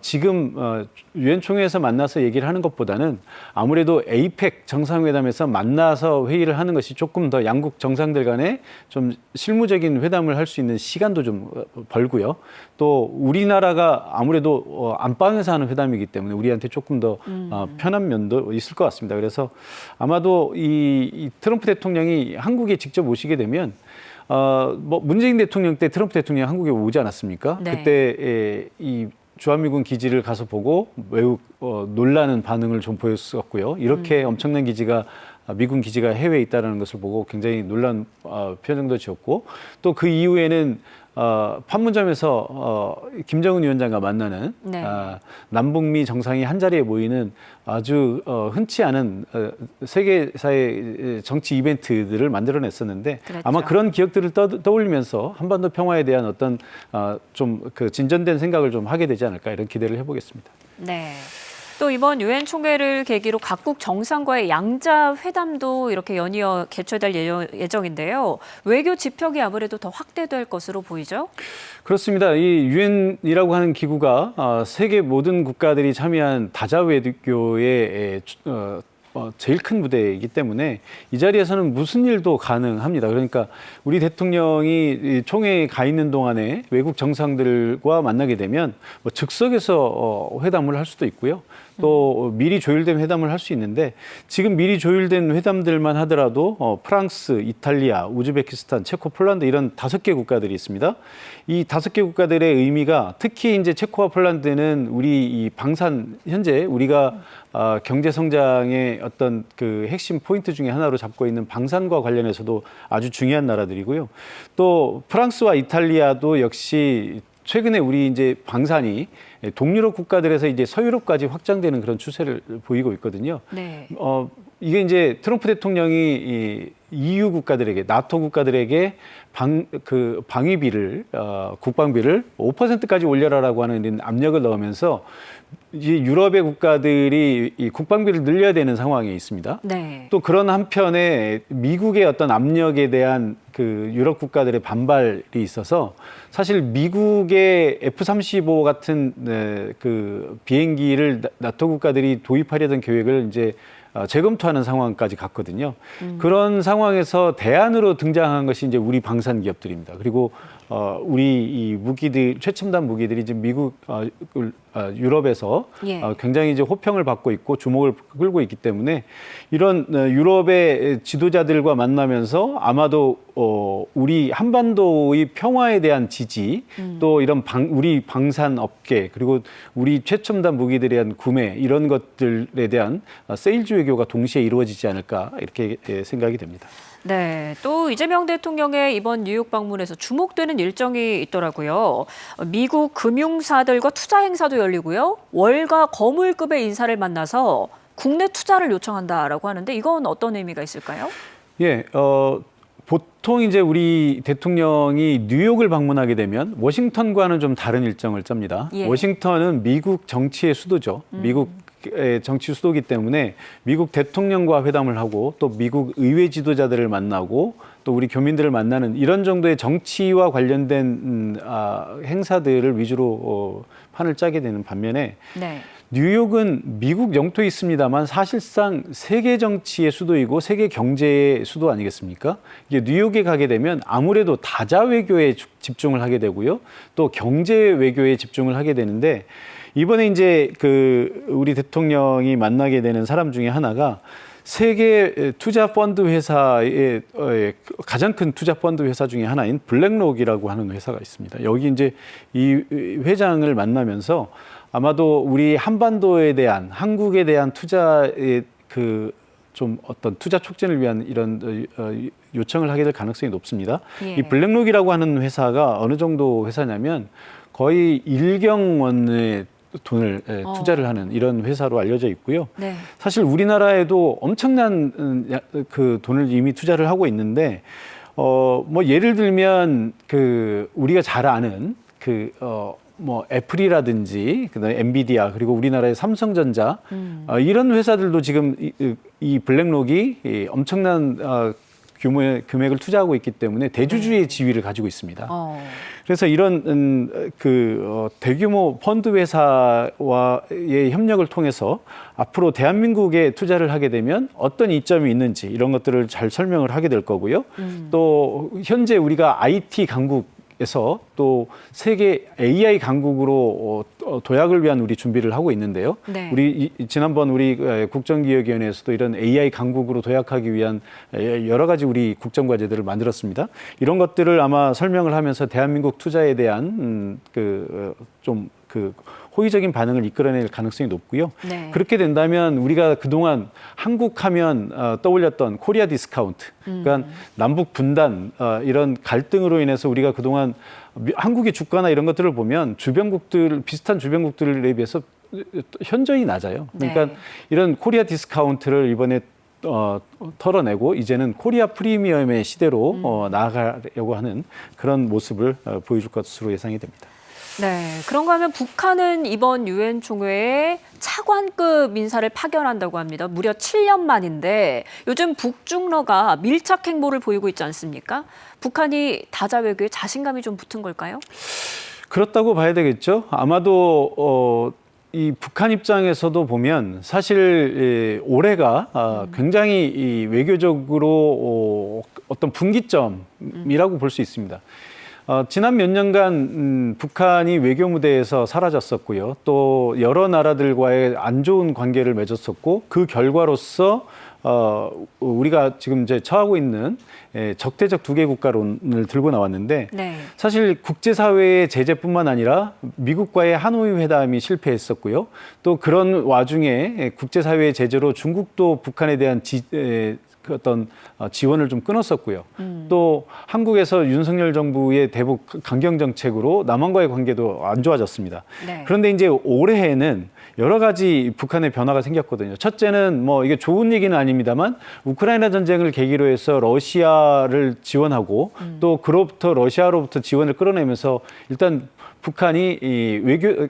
지금 유엔 총회에서 만나서 얘기를 하는 것보다는 아무래도 에이펙 정상회담에서 만나서 회의를 하는 것이 조금 더 양국 정상들 간에 좀 실무적인 회담을 할 수 있는 시간도 좀 벌고요. 또 우리나라가 아무래도 안방에서 하는 회담이기 때문에 우리한테 조금 더 편한 면도 있을 것 같습니다. 그래서 아마도 이 트럼프 대통령이 한국에 직접 오시게 되면 뭐 문재인 대통령 때 트럼프 대통령이 한국에 오지 않았습니까? 네. 그때 이 주한미군 기지를 가서 보고 매우 놀라는 반응을 좀 보였었고요. 이렇게 엄청난 기지가 미군 기지가 해외에 있다는 것을 보고 굉장히 놀란 표정도 지었고 또 그 이후에는 판문점에서 김정은 위원장과 만나는 네. 남북미 정상이 한 자리에 모이는 아주 흔치 않은 세계사의 정치 이벤트들을 만들어냈었는데 그렇죠. 아마 그런 기억들을 떠올리면서 한반도 평화에 대한 어떤 좀 그 진전된 생각을 좀 하게 되지 않을까 이런 기대를 해보겠습니다. 네. 또 이번 유엔 총회를 계기로 각국 정상과의 양자 회담도 이렇게 연이어 개최될 예정인데요. 외교 지평이 아무래도 더 확대될 것으로 보이죠? 그렇습니다. 이 유엔이라고 하는 기구가 세계 모든 국가들이 참여한 다자 외교의 제일 큰 무대이기 때문에 이 자리에서는 무슨 일도 가능합니다. 그러니까 우리 대통령이 총회에 가 있는 동안에 외국 정상들과 만나게 되면 뭐 즉석에서 회담을 할 수도 있고요. 또 미리 조율된 회담을 할 수 있는데 지금 미리 조율된 회담들만 하더라도 프랑스, 이탈리아, 우즈베키스탄, 체코, 폴란드 이런 5개 국가들이 있습니다. 이 5개 국가들의 의미가 특히 이제 체코와 폴란드는 우리 이 방산 현재 우리가 경제 성장의 어떤 그 핵심 포인트 중에 하나로 잡고 있는 방산과 관련해서도 아주 중요한 나라들이고요. 또 프랑스와 이탈리아도 역시 최근에 우리 이제 방산이 동유럽 국가들에서 이제 서유럽까지 확장되는 그런 추세를 보이고 있거든요. 네. 이게 이제 트럼프 대통령이 이 EU 국가들에게 나토 국가들에게 방위비를 국방비를 5%까지 올려라라고 하는 이런 압력을 넣으면서 이 유럽의 국가들이 이 국방비를 늘려야 되는 상황에 있습니다. 네. 또 그런 한편에 미국의 어떤 압력에 대한 그 유럽 국가들의 반발이 있어서 사실 미국의 F-35 같은 그 비행기를 나토 국가들이 도입하려던 계획을 이제 재검토하는 상황까지 갔거든요. 그런 상황에서 대안으로 등장한 것이 이제 우리 방산 기업들입니다. 그리고 우리 이 무기들 최첨단 무기들이 지금 미국 유럽에서 굉장히 이제 호평을 받고 있고 주목을 끌고 있기 때문에 이런 유럽의 지도자들과 만나면서 아마도 우리 한반도의 평화에 대한 지지 또 이런 우리 방산 업계 그리고 우리 최첨단 무기들에 대한 구매 이런 것들에 대한 세일즈 외교가 동시에 이루어지지 않을까 이렇게 생각이 됩니다. 네, 또 이재명 대통령의 이번 뉴욕 방문에서 주목되는 일정이 있더라고요. 미국 금융사들과 투자 행사도 열리고요. 월가 거물급의 인사를 만나서 국내 투자를 요청한다라고 하는데 이건 어떤 의미가 있을까요? 예, 보통 이제 우리 대통령이 뉴욕을 방문하게 되면 워싱턴과는 좀 다른 일정을 짭니다. 예. 워싱턴은 미국 정치의 수도죠. 미국 정치 수도이기 때문에 미국 대통령과 회담을 하고 또 미국 의회 지도자들을 만나고 또 우리 교민들을 만나는 이런 정도의 정치와 관련된 행사들을 위주로 판을 짜게 되는 반면에 네. 뉴욕은 미국 영토에 있습니다만 사실상 세계 정치의 수도이고 세계 경제의 수도 아니겠습니까? 이게 뉴욕에 가게 되면 아무래도 다자 외교에 집중을 하게 되고요. 또 경제 외교에 집중을 하게 되는데 이번에 이제 그 우리 대통령이 만나게 되는 사람 중에 하나가 세계 투자 펀드 회사의 가장 큰 투자 펀드 회사 중에 하나인 블랙록이라고 하는 회사가 있습니다. 여기 이제 이 회장을 만나면서 아마도 우리 한반도에 대한 한국에 대한 투자의 그 좀 어떤 투자 촉진을 위한 이런 요청을 하게 될 가능성이 높습니다. 예. 이 블랙록이라고 하는 회사가 어느 정도 회사냐면 거의 1경원의 돈을 투자를 하는 이런 회사로 알려져 있고요. 네. 사실 우리나라에도 엄청난 그 돈을 이미 투자를 하고 있는데 뭐 예를 들면 그 우리가 잘 아는 그 뭐 애플이라든지 그다음에 엔비디아 그리고 우리나라의 삼성전자 이런 회사들도 지금 이 블랙록이 엄청난 규모의 금액을 투자하고 있기 때문에 대주주의 지위를 가지고 있습니다. 그래서 이런 대규모 펀드 회사와의 협력을 통해서 앞으로 대한민국에 투자를 하게 되면 어떤 이점이 있는지 이런 것들을 잘 설명을 하게 될 거고요. 또 현재 우리가 IT 강국에서 또 세계 AI 강국으로 도약을 위한 우리 준비를 하고 있는데요. 네. 우리 지난번 우리 국정기획위원회에서도 이런 AI 강국으로 도약하기 위한 여러 가지 우리 국정과제들을 만들었습니다. 이런 것들을 아마 설명을 하면서 대한민국 투자에 대한 호의적인 반응을 이끌어낼 가능성이 높고요. 네. 그렇게 된다면 우리가 그동안 한국하면 떠올렸던 코리아 디스카운트, 그러니까 남북 분단 이런 갈등으로 인해서 우리가 그동안 한국의 주가나 이런 것들을 보면 비슷한 주변국들에 비해서 현저히 낮아요. 그러니까 네. 이런 코리아 디스카운트를 이번에 털어내고 이제는 코리아 프리미엄의 시대로 나아가려고 하는 그런 모습을 보여줄 것으로 예상이 됩니다. 네, 그런가 하면 북한은 이번 유엔 총회에 차관급 인사를 파견한다고 합니다. 무려 7년 만인데 요즘 북중러가 밀착 행보를 보이고 있지 않습니까? 북한이 다자 외교에 자신감이 좀 붙은 걸까요? 그렇다고 봐야 되겠죠. 아마도 이 북한 입장에서도 보면 사실 올해가 굉장히 이 외교적으로 어떤 분기점이라고 볼 수 있습니다. 지난 몇 년간 북한이 외교 무대에서 사라졌었고요. 또 여러 나라들과의 안 좋은 관계를 맺었었고 그 결과로서 우리가 지금 이제 처하고 있는 적대적 두개 국가론을 들고 나왔는데 네. 사실 국제사회의 제재뿐만 아니라 미국과의 하노이 회담이 실패했었고요. 또 그런 와중에 국제사회의 제재로 중국도 북한에 대한 지원을 좀 끊었었고요. 또 한국에서 윤석열 정부의 대북 강경 정책으로 남한과의 관계도 안 좋아졌습니다. 네. 그런데 이제 올해에는 여러 가지 북한의 변화가 생겼거든요. 첫째는 뭐 이게 좋은 얘기는 아닙니다만 우크라이나 전쟁을 계기로 해서 러시아를 지원하고 또 그로부터 러시아로부터 지원을 끌어내면서 일단 북한이 이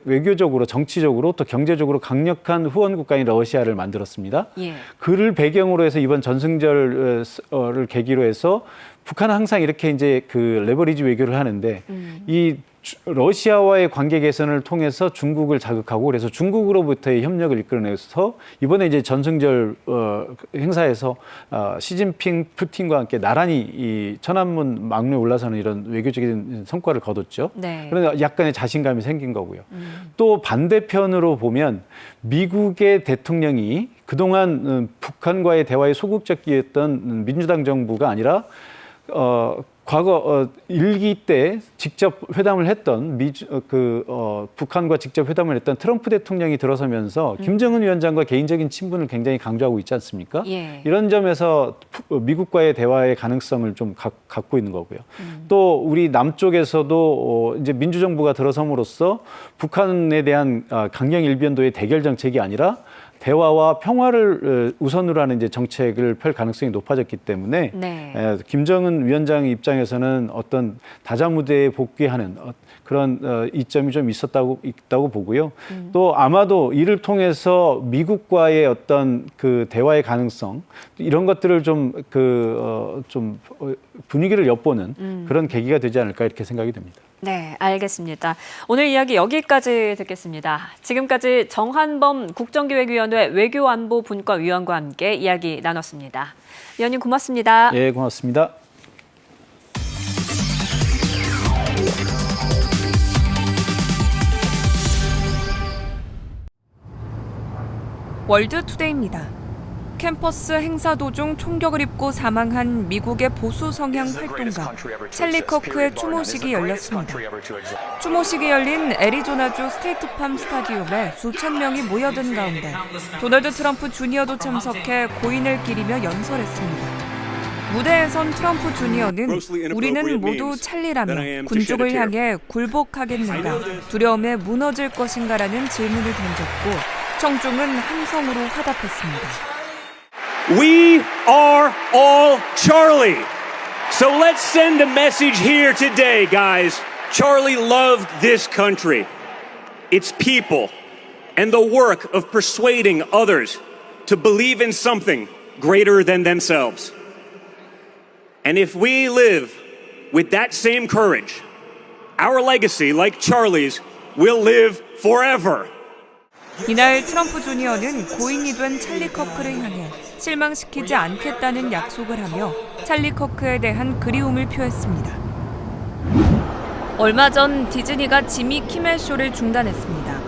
외교적으로 정치적으로 또 경제적으로 강력한 후원 국가인 러시아를 만들었습니다. 예. 그를 배경으로 해서 이번 전승절을 계기로 해서 북한은 항상 이렇게 이제 그 레버리지 외교를 하는데 이 러시아와의 관계 개선을 통해서 중국을 자극하고 그래서 중국으로부터의 협력을 이끌어내서 이번에 이제 전승절 행사에서 시진핑, 푸틴과 함께 나란히 이 천안문 막루에 올라서는 이런 외교적인 성과를 거뒀죠. 네. 그런데 약간의 자신감이 생긴 거고요. 또 반대편으로 보면 미국의 대통령이 그동안 북한과의 대화에 소극적이었던 민주당 정부가 아니라 과거 일기 때 직접 회담을 했던 북한과 직접 회담을 했던 트럼프 대통령이 들어서면서 김정은 위원장과 개인적인 친분을 굉장히 강조하고 있지 않습니까? 예. 이런 점에서 미국과의 대화의 가능성을 좀 갖고 있는 거고요. 또 우리 남쪽에서도 이제 민주정부가 들어섬으로써 북한에 대한 강경 일변도의 대결 정책이 아니라 대화와 평화를 우선으로 하는 이제 정책을 펼 가능성이 높아졌기 때문에 네. 김정은 위원장 입장에서는 어떤 다자 무대에 복귀하는 그런 이점이 좀 있다고 보고요. 또 아마도 이를 통해서 미국과의 어떤 그 대화의 가능성 이런 것들을 좀 분위기를 엿보는 그런 계기가 되지 않을까 이렇게 생각이 됩니다. 네, 알겠습니다. 오늘 이야기 여기까지 듣겠습니다. 지금까지 정한범 국정기획위원회 외교안보분과위원과 함께 이야기 나눴습니다. 위원님 고맙습니다. 예, 고맙습니다. 월드투데이입니다. 캠퍼스 행사 도중 총격을 입고 사망한 미국의 보수 성향 활동가 찰리 커크의 추모식이 열렸습니다. 추모식이 열린 애리조나주 스테이트팜 스타디움에 수천 명이 모여든 가운데 도널드 트럼프 주니어도 참석해 고인을 기리며 연설했습니다. 무대에선 트럼프 주니어는 우리는 모두 찰리라며 군족을 향해 굴복하겠는가, 두려움에 무너질 것인가라는 질문을 던졌고 청중은 함성으로 화답했습니다. We are all Charlie. So let's send a message here today, guys. Charlie loved this country. its people, and the work of persuading others to believe in something greater than themselves. And if we live with that same courage, our legacy, like Charlie's, will live forever. 이날 트럼프 주니어는 고인이 된 찰리 커크를 향해 실망시키지 않겠다는 약속을 하며 찰리 커크에 대한 그리움을 표했습니다. 얼마 전 디즈니가 지미 키멜 쇼를 중단했습니다.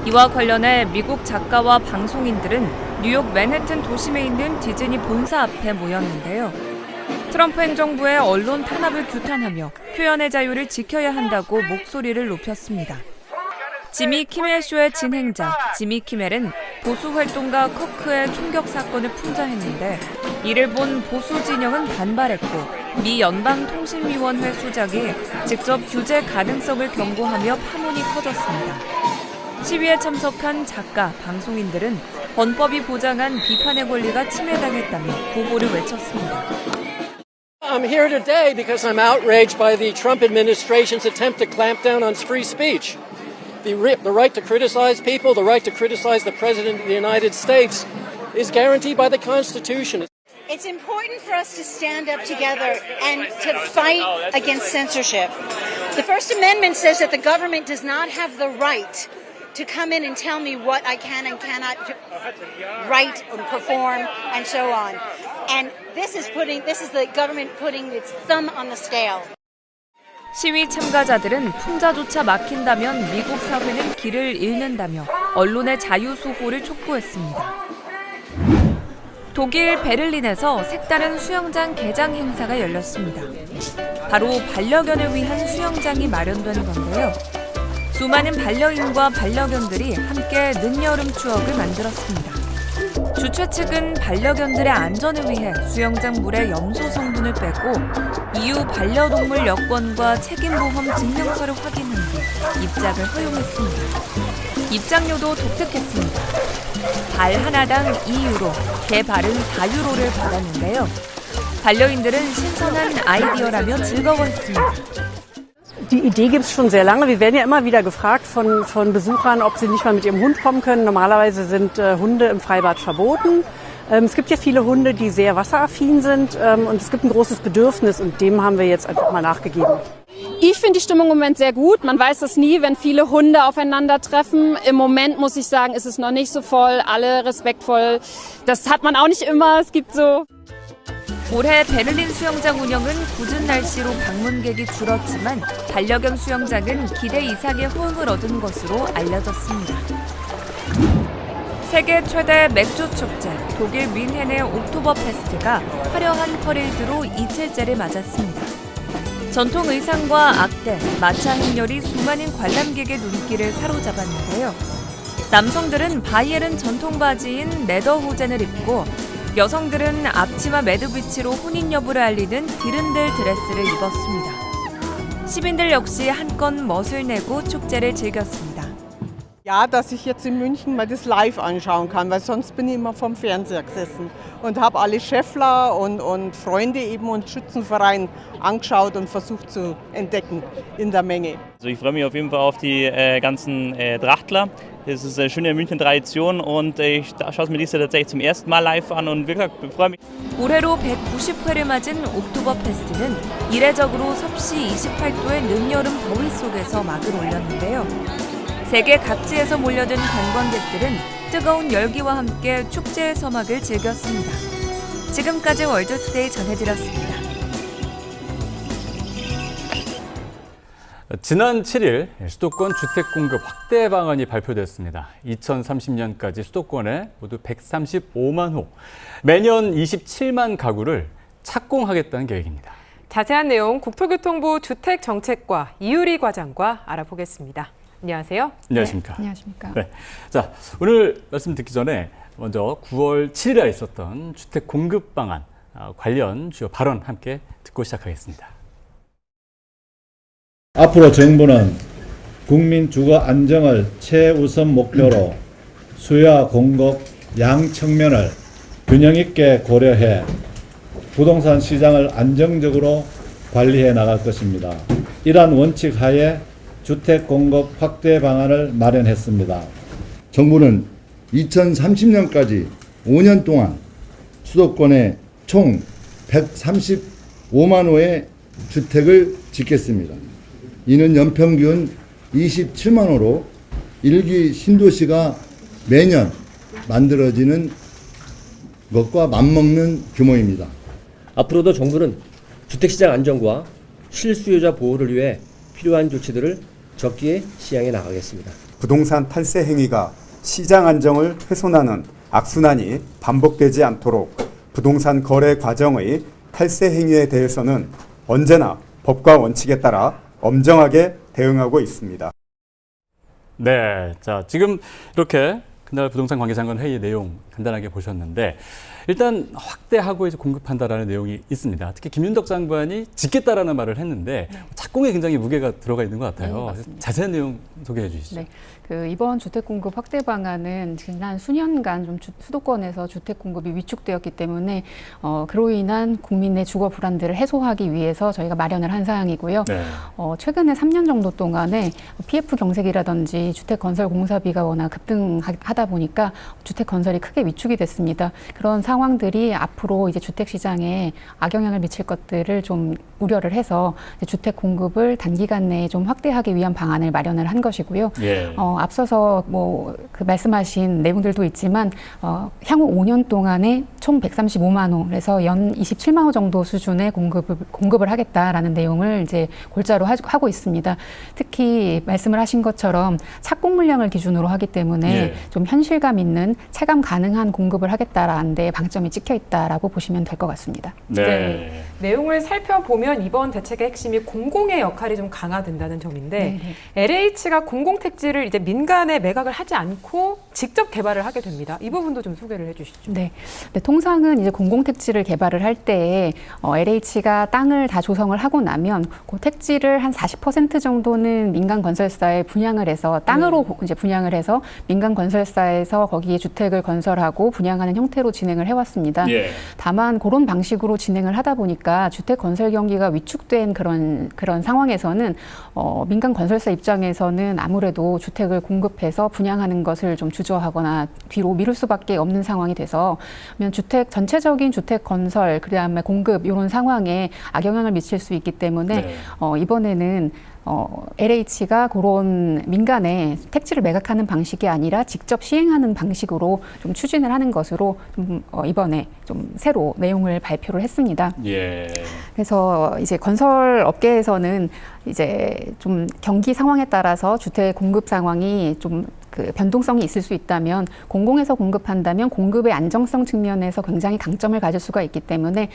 이와 관련해 미국 작가와 방송인들은 뉴욕 맨해튼 도심에 있는 디즈니 본사 앞에 모였는데요. 트럼프 행정부의 언론 탄압을 규탄하며 표현의 자유를 지켜야 한다고 목소리를 높였습니다. 지미 키멜 쇼의 진행자 지미 키멜은 보수 활동가 커크의 총격 사건을 풍자했는데 이를 본 보수 진영은 반발했고 미 연방통신위원회 수장이 직접 규제 가능성을 경고하며 파문이 커졌습니다. 시위에 참석한 작가, 방송인들은 헌법이 보장한 비판의 권리가 침해당했다며 구호를 외쳤습니다. I'm here today because I'm outraged by the Trump administration's attempt to clamp down on free speech. The right to criticize people, the right to criticize the President of the United States is guaranteed by the Constitution. It's important for us to stand up together and to fight against censorship. The First Amendment says that the government does not have the right to come in and tell me what I can and cannot write and perform and so on. And this is the government putting its thumb on the scale. 시위 참가자들은 풍자조차 막힌다면 미국 사회는 길을 잃는다며 언론의 자유 수호를 촉구했습니다. 독일 베를린에서 색다른 수영장 개장 행사가 열렸습니다. 바로 반려견을 위한 수영장이 마련된 건데요. 수많은 반려인과 반려견들이 함께 늦여름 추억을 만들었습니다. 주최 측은 반려견들의 안전을 위해 수영장 물에 염소 성분을 빼고 EU 반려동물 여권과 책임보험 증명서를 확인한 뒤 입장을 허용했습니다. 입장료도 독특했습니다. 발 하나당 2유로, 개발은 4유로를 받았는데요. 반려인들은 신선한 아이디어라며 즐거워했습니다. Die Idee gibt es schon sehr lange. Wir werden ja immer wieder gefragt von Besuchern, ob sie nicht mal mit ihrem Hund kommen können. Normalerweise sind Hunde im Freibad verboten. Es gibt ja viele Hunde, die sehr wasseraffin sind und es gibt ein großes Bedürfnis und dem haben wir jetzt einfach mal nachgegeben. Ich finde die Stimmung im Moment sehr gut. Man weiß es nie, wenn viele Hunde aufeinandertreffen. Im Moment muss ich sagen, ist es noch nicht so voll, alle respektvoll. Das hat man auch nicht immer. Es gibt so. 올해 베를린 수영장 운영은 궂은 날씨로 방문객이 줄었지만 반려견 수영장은 기대 이상의 호응을 얻은 것으로 알려졌습니다. 세계 최대 맥주 축제 독일 뮌헨의 옥토버 페스트가 화려한 퍼레이드로 이틀째를 맞았습니다. 전통 의상과 악대, 마차 행렬이 수많은 관람객의 눈길을 사로잡았는데요. 남성들은 바이에른 전통 바지인 레더호젠을 입고 여성들은 앞치마 매드비치로 혼인 여부를 알리는 디른들 드레스를 입었습니다. 시민들 역시 한껏 멋을 내고 축제를 즐겼습니다. Ja, dass ich jetzt in München mal das live anschauen kann, weil sonst bin ich immer vom Fernseher gesessen und habe alle Scheffler und Freunde eben und Schützenverein angeschaut und versucht zu entdecken in der Menge. Also ich freue mich auf jeden Fall auf die ganzen Trachtler. Das ist eine schöne München-Tradition und ich schaue es mir dieses Jahr tatsächlich zum ersten Mal live an und wie gesagt, ich freue mich. 올해로 190회를 맞은 옥토버 페스트는 이례적으로 섭씨 28도의 늦여름 더위 속에서 막을 올렸는데요. 세계 각지에서 몰려든 관광객들은 뜨거운 열기와 함께 축제의 서막을 즐겼습니다. 지금까지 월드투데이 전해드렸습니다. 지난 7일 수도권 주택 공급 확대 방안이 발표됐습니다. 2030년까지 수도권에 모두 135만 호, 매년 27만 가구를 착공하겠다는 계획입니다. 자세한 내용 국토교통부 주택정책과 이유리 과장과 알아보겠습니다. 안녕하세요. 안녕하십니까. 네, 안녕하십니까. 네. 자, 오늘 말씀 듣기 전에 먼저 9월 7일에 있었던 주택 공급 방안 관련 주요 발언 함께 듣고 시작하겠습니다. 앞으로 정부는 국민 주거 안정을 최우선 목표로 수요와 공급 양 측면을 균형 있게 고려해 부동산 시장을 안정적으로 관리해 나갈 것입니다. 이러한 원칙 하에 주택 공급 확대 방안을 마련했습니다. 정부는 2030년까지 5년 동안 수도권에 총 135만 호의 주택을 짓겠습니다. 이는 연평균 27만 호로 1기 신도시가 매년 만들어지는 것과 맞먹는 규모입니다. 앞으로도 정부는 주택시장 안정과 실수요자 보호를 위해 필요한 조치들을 적기에 시행해 나가겠습니다. 부동산 탈세 행위가 시장 안정을 훼손하는 악순환이 반복되지 않도록 부동산 거래 과정의 탈세 행위에 대해서는 언제나 법과 원칙에 따라 엄정하게 대응하고 있습니다. 네, 자 지금 이렇게 그날 부동산 관계장관 회의 내용 간단하게 보셨는데 일단 확대하고 이제 공급한다라는 내용이 있습니다. 특히 김윤덕 장관이 짓겠다라는 말을 했는데 착공에 굉장히 무게가 들어가 있는 것 같아요. 네, 자세한 내용 소개해 주시죠. 네. 이번 주택 공급 확대 방안은 지난 수년간 좀 수도권에서 주택 공급이 위축되었기 때문에 그로 인한 국민의 주거 불안들을 해소하기 위해서 저희가 마련을 한 사항이고요. 네. 최근에 3년 정도 동안에 PF 경색이라든지 주택 건설 공사비가 워낙 급등하다 보니까 주택 건설이 크게 위축이 됐습니다. 그런 상황들이 앞으로 이제 주택 시장에 악영향을 미칠 것들을 좀 우려를 해서 주택 공급을 단기간 내에 좀 확대하기 위한 방안을 마련을 한 것이고요. 예. 앞서서 그 말씀하신 내용들도 있지만 향후 5년 동안에 총 135만 호에서 연 27만 호 정도 수준의 공급을 하겠다라는 내용을 이제 골자로 하고 있습니다. 특히 말씀을 하신 것처럼 착공 물량을 기준으로 하기 때문에 예. 좀 현실감 있는 체감 가능한 공급을 하겠다라는 데 방점이 찍혀 있다라고 보시면 될 것 같습니다. 네. 내용을 살펴보면 이번 대책의 핵심이 공공의 역할이 좀 강화된다는 점인데 LH가 공공택지를 이제 민간에 매각을 하지 않고 직접 개발을 하게 됩니다. 이 부분도 좀 소개를 해주시죠. 네. 통상은 이제 공공택지를 개발을 할 때 LH가 땅을 다 조성을 하고 나면 그 택지를 한 40% 정도는 민간 건설사에 분양을 해서 땅으로 이제 분양을 해서 민간 건설사에서 거기에 주택을 건설하고 분양하는 형태로 진행을 해왔습니다. 예. 다만 그런 방식으로 진행을 하다 보니까 주택 건설 경기가 위축된 그런 상황에서는 민간 건설사 입장에서는 아무래도 주택을 공급해서 분양하는 것을 좀 주저하거나 뒤로 미룰 수밖에 없는 상황이 돼서 전체적인 주택 건설 그다음에 공급 이런 상황에 악영향을 미칠 수 있기 때문에 이번에는 LH가 그런 민간에 택지를 매각하는 방식이 아니라 직접 시행하는 방식으로 좀 추진을 하는 것으로 이번에 좀 새로 내용을 발표를 했습니다. 예. 그래서 이제 건설 업계에서는 이제 좀 경기 상황에 따라서 주택 공급 상황이 좀 변동성이 있을 수 있다면 공공에서 공급한다면 공급의 안정성 측면에서 굉장히 강점을 가질 수가 있기 때문에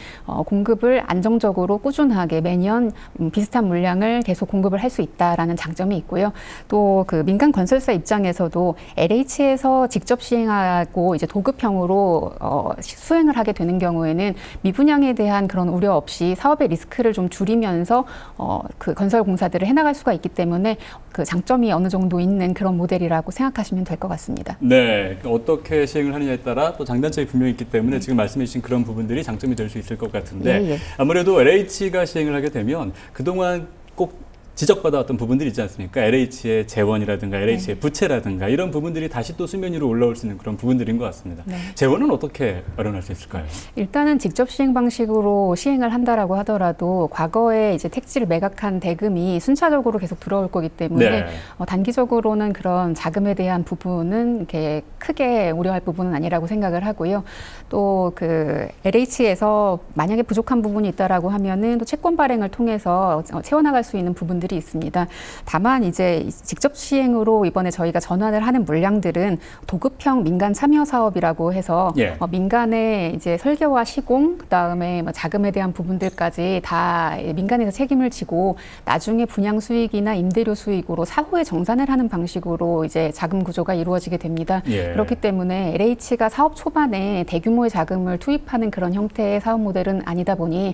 공급을 안정적으로 꾸준하게 매년 비슷한 물량을 계속 공급을 할 수 있다라는 장점이 있고요. 또 민간 건설사 입장에서도 LH에서 직접 시행하고 이제 도급형으로 수행을 하게 되는 경우에는 미분양에 대한 그런 우려 없이 사업의 리스크를 좀 줄이면서 그 건설 공사들을 해나갈 수가 있기 때문에 그 장점이 어느 정도 있는 그런 모델이라고 생각하시면 될 것 같습니다. 네, 어떻게 시행을 하느냐에 따라 또 장단점이 분명히 있기 때문에 지금 말씀해 주신 그런 부분들이 장점이 될 수 있을 것 같은데 아무래도 LH가 시행을 하게 되면 그동안 꼭 지적받아왔던 부분들이 있지 않습니까? LH의 재원이라든가 LH의 부채라든가 이런 부분들이 다시 또 수면 위로 올라올 수 있는 그런 부분들인 것 같습니다. 재원은 어떻게 마련할 수 있을까요? 일단은 직접 시행 방식으로 시행을 한다라고 하더라도 과거에 이제 택지를 매각한 대금이 순차적으로 계속 들어올 거기 때문에 단기적으로는 그런 자금에 대한 부분은 이렇게 크게 우려할 부분은 아니라고 생각을 하고요. 또 LH에서 만약에 부족한 부분이 있다라고 하면은 또 채권 발행을 통해서 채워나갈 수 있는 부분들이 있습니다. 다만 이제 직접 시행으로 이번에 저희가 전환을 하는 물량들은 도급형 민간 참여 사업이라고 해서 민간의 이제 설계와 시공, 그다음에 자금에 대한 부분들까지 다 민간에서 책임을 지고 나중에 분양 수익이나 임대료 수익으로 사후에 정산을 하는 방식으로 이제 자금 구조가 이루어지게 됩니다. 그렇기 때문에 LH가 사업 초반에 대규모의 자금을 투입하는 그런 형태의 사업 모델은 아니다 보니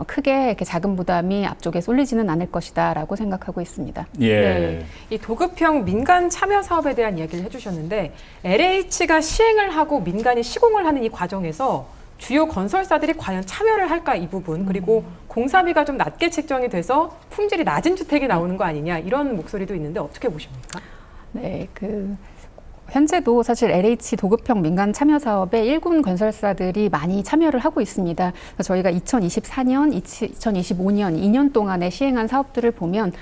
크게 이렇게 자금 부담이 앞쪽에 쏠리지는 않을 것이다라고 생각하고 있습니다. 네. 이 도급형 민간 참여 사업에 대한 이야기를 해주셨는데 LH가 시행을 하고 민간이 시공을 하는 이 과정에서 주요 건설사들이 과연 참여를 할까 이 부분, 그리고 공사비가 좀 낮게 책정이 돼서 품질이 낮은 주택이 나오는 거 아니냐 이런 목소리도 있는데 어떻게 보십니까? 네, 현재도 사실 LH 도급형 민간 참여 사업에 일군 건설사들이 많이 참여를 하고 있습니다. 그래서 저희가 2024년, 2025년 2년 동안에 시행한 사업들을 보면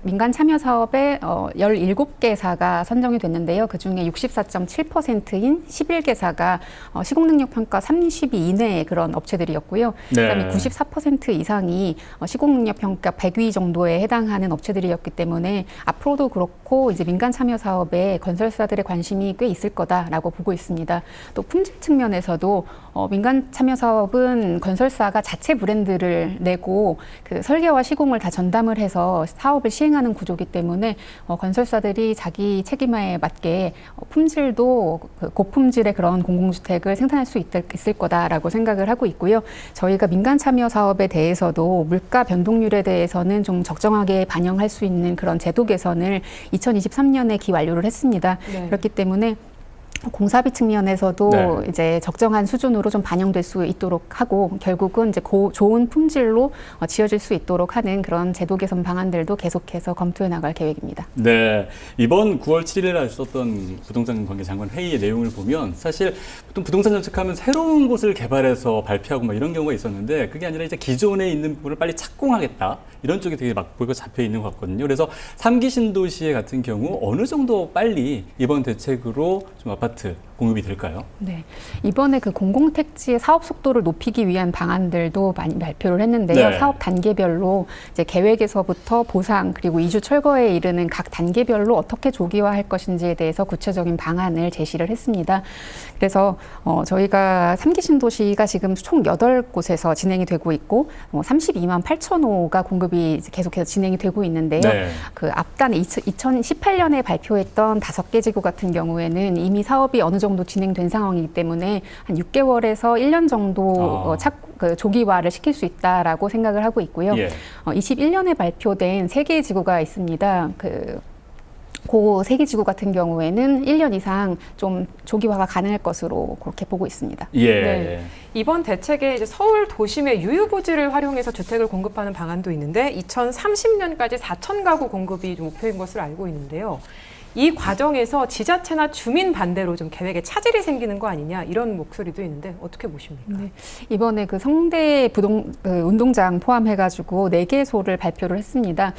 민간 참여 사업에 17개사가 선정이 됐는데요. 그중에 64.7%인 11개사가 시공능력 평가 32 이내의 그런 업체들이었고요. 그다음에 94% 이상이 시공능력 평가 100위 정도에 해당하는 업체들이었기 때문에 앞으로도 그렇고 이제 민간 참여 사업에 건설사들의 관심이 꽤 있을 거다라고 보고 있습니다. 또 품질 측면에서도 민간 참여 사업은 건설사가 자체 브랜드를 내고 그 설계와 시공을 다 전담을 해서 사업을 시행하는 구조이기 때문에 건설사들이 자기 책임에 맞게 품질도 고품질의 그런 공공주택을 생산할 수 있을 거다라고 생각을 하고 있고요. 저희가 민간 참여 사업에 대해서도 물가 변동률에 대해서는 좀 적정하게 반영할 수 있는 그런 제도 개선을 2023년에 기완료를 했습니다. 네. 그렇기 때문에 공사비 측면에서도 이제 적정한 수준으로 좀 반영될 수 있도록 하고 결국은 이제 좋은 품질로 지어질 수 있도록 하는 그런 제도 개선 방안들도 계속해서 검토해 나갈 계획입니다. 네, 이번 9월 7일에 있었던 부동산 관계 장관 회의의 내용을 보면 사실 보통 부동산 정책하면 새로운 곳을 개발해서 발표하고 막 이런 경우가 있었는데 그게 아니라 이제 기존에 있는 부분을 빨리 착공하겠다 이런 쪽이 되게 막 보이고 잡혀 있는 것 같거든요. 그래서 3기 신도시 같은 경우 어느 정도 빨리 이번 대책으로 좀 아파트 공급이 될까요? 네, 이번에 그 공공택지의 사업 속도를 높이기 위한 방안들도 많이 발표를 했는데요. 네. 사업 단계별로 이제 계획에서부터 보상 그리고 이주 철거에 이르는 각 단계별로 어떻게 조기화할 것인지에 대해서 구체적인 방안을 제시를 했습니다. 그래서 저희가 3기 신도시가 지금 총 8곳에서 진행이 되고 있고 32만 8천 호가 공급이 계속해서 진행이 되고 있는데요. 네. 그 앞단에 2018년에 발표했던 5개 지구 같은 경우에는 이미 사업이 어느 정도 진행된 상황이기 때문에 한 6개월에서 1년 정도 조기화를 시킬 수 있다라고 생각을 하고 있고요. 예. 21년에 발표된 3개의 지구가 있습니다. 그 3개 지구 같은 경우에는 1년 이상 좀 조기화가 가능할 것으로 그렇게 보고 있습니다. 예. 네. 이번 대책에 이제 서울 도심의 유휴부지를 활용해서 주택을 공급하는 방안도 있는데 2030년까지 4천 가구 공급이 목표인 것으로 알고 있는데요. 이 과정에서 지자체나 주민 반대로 좀 계획에 차질이 생기는 거 아니냐 이런 목소리도 있는데 어떻게 보십니까? 네. 이번에 그 성대 운동장 포함해가지고 4개소를 발표를 했습니다.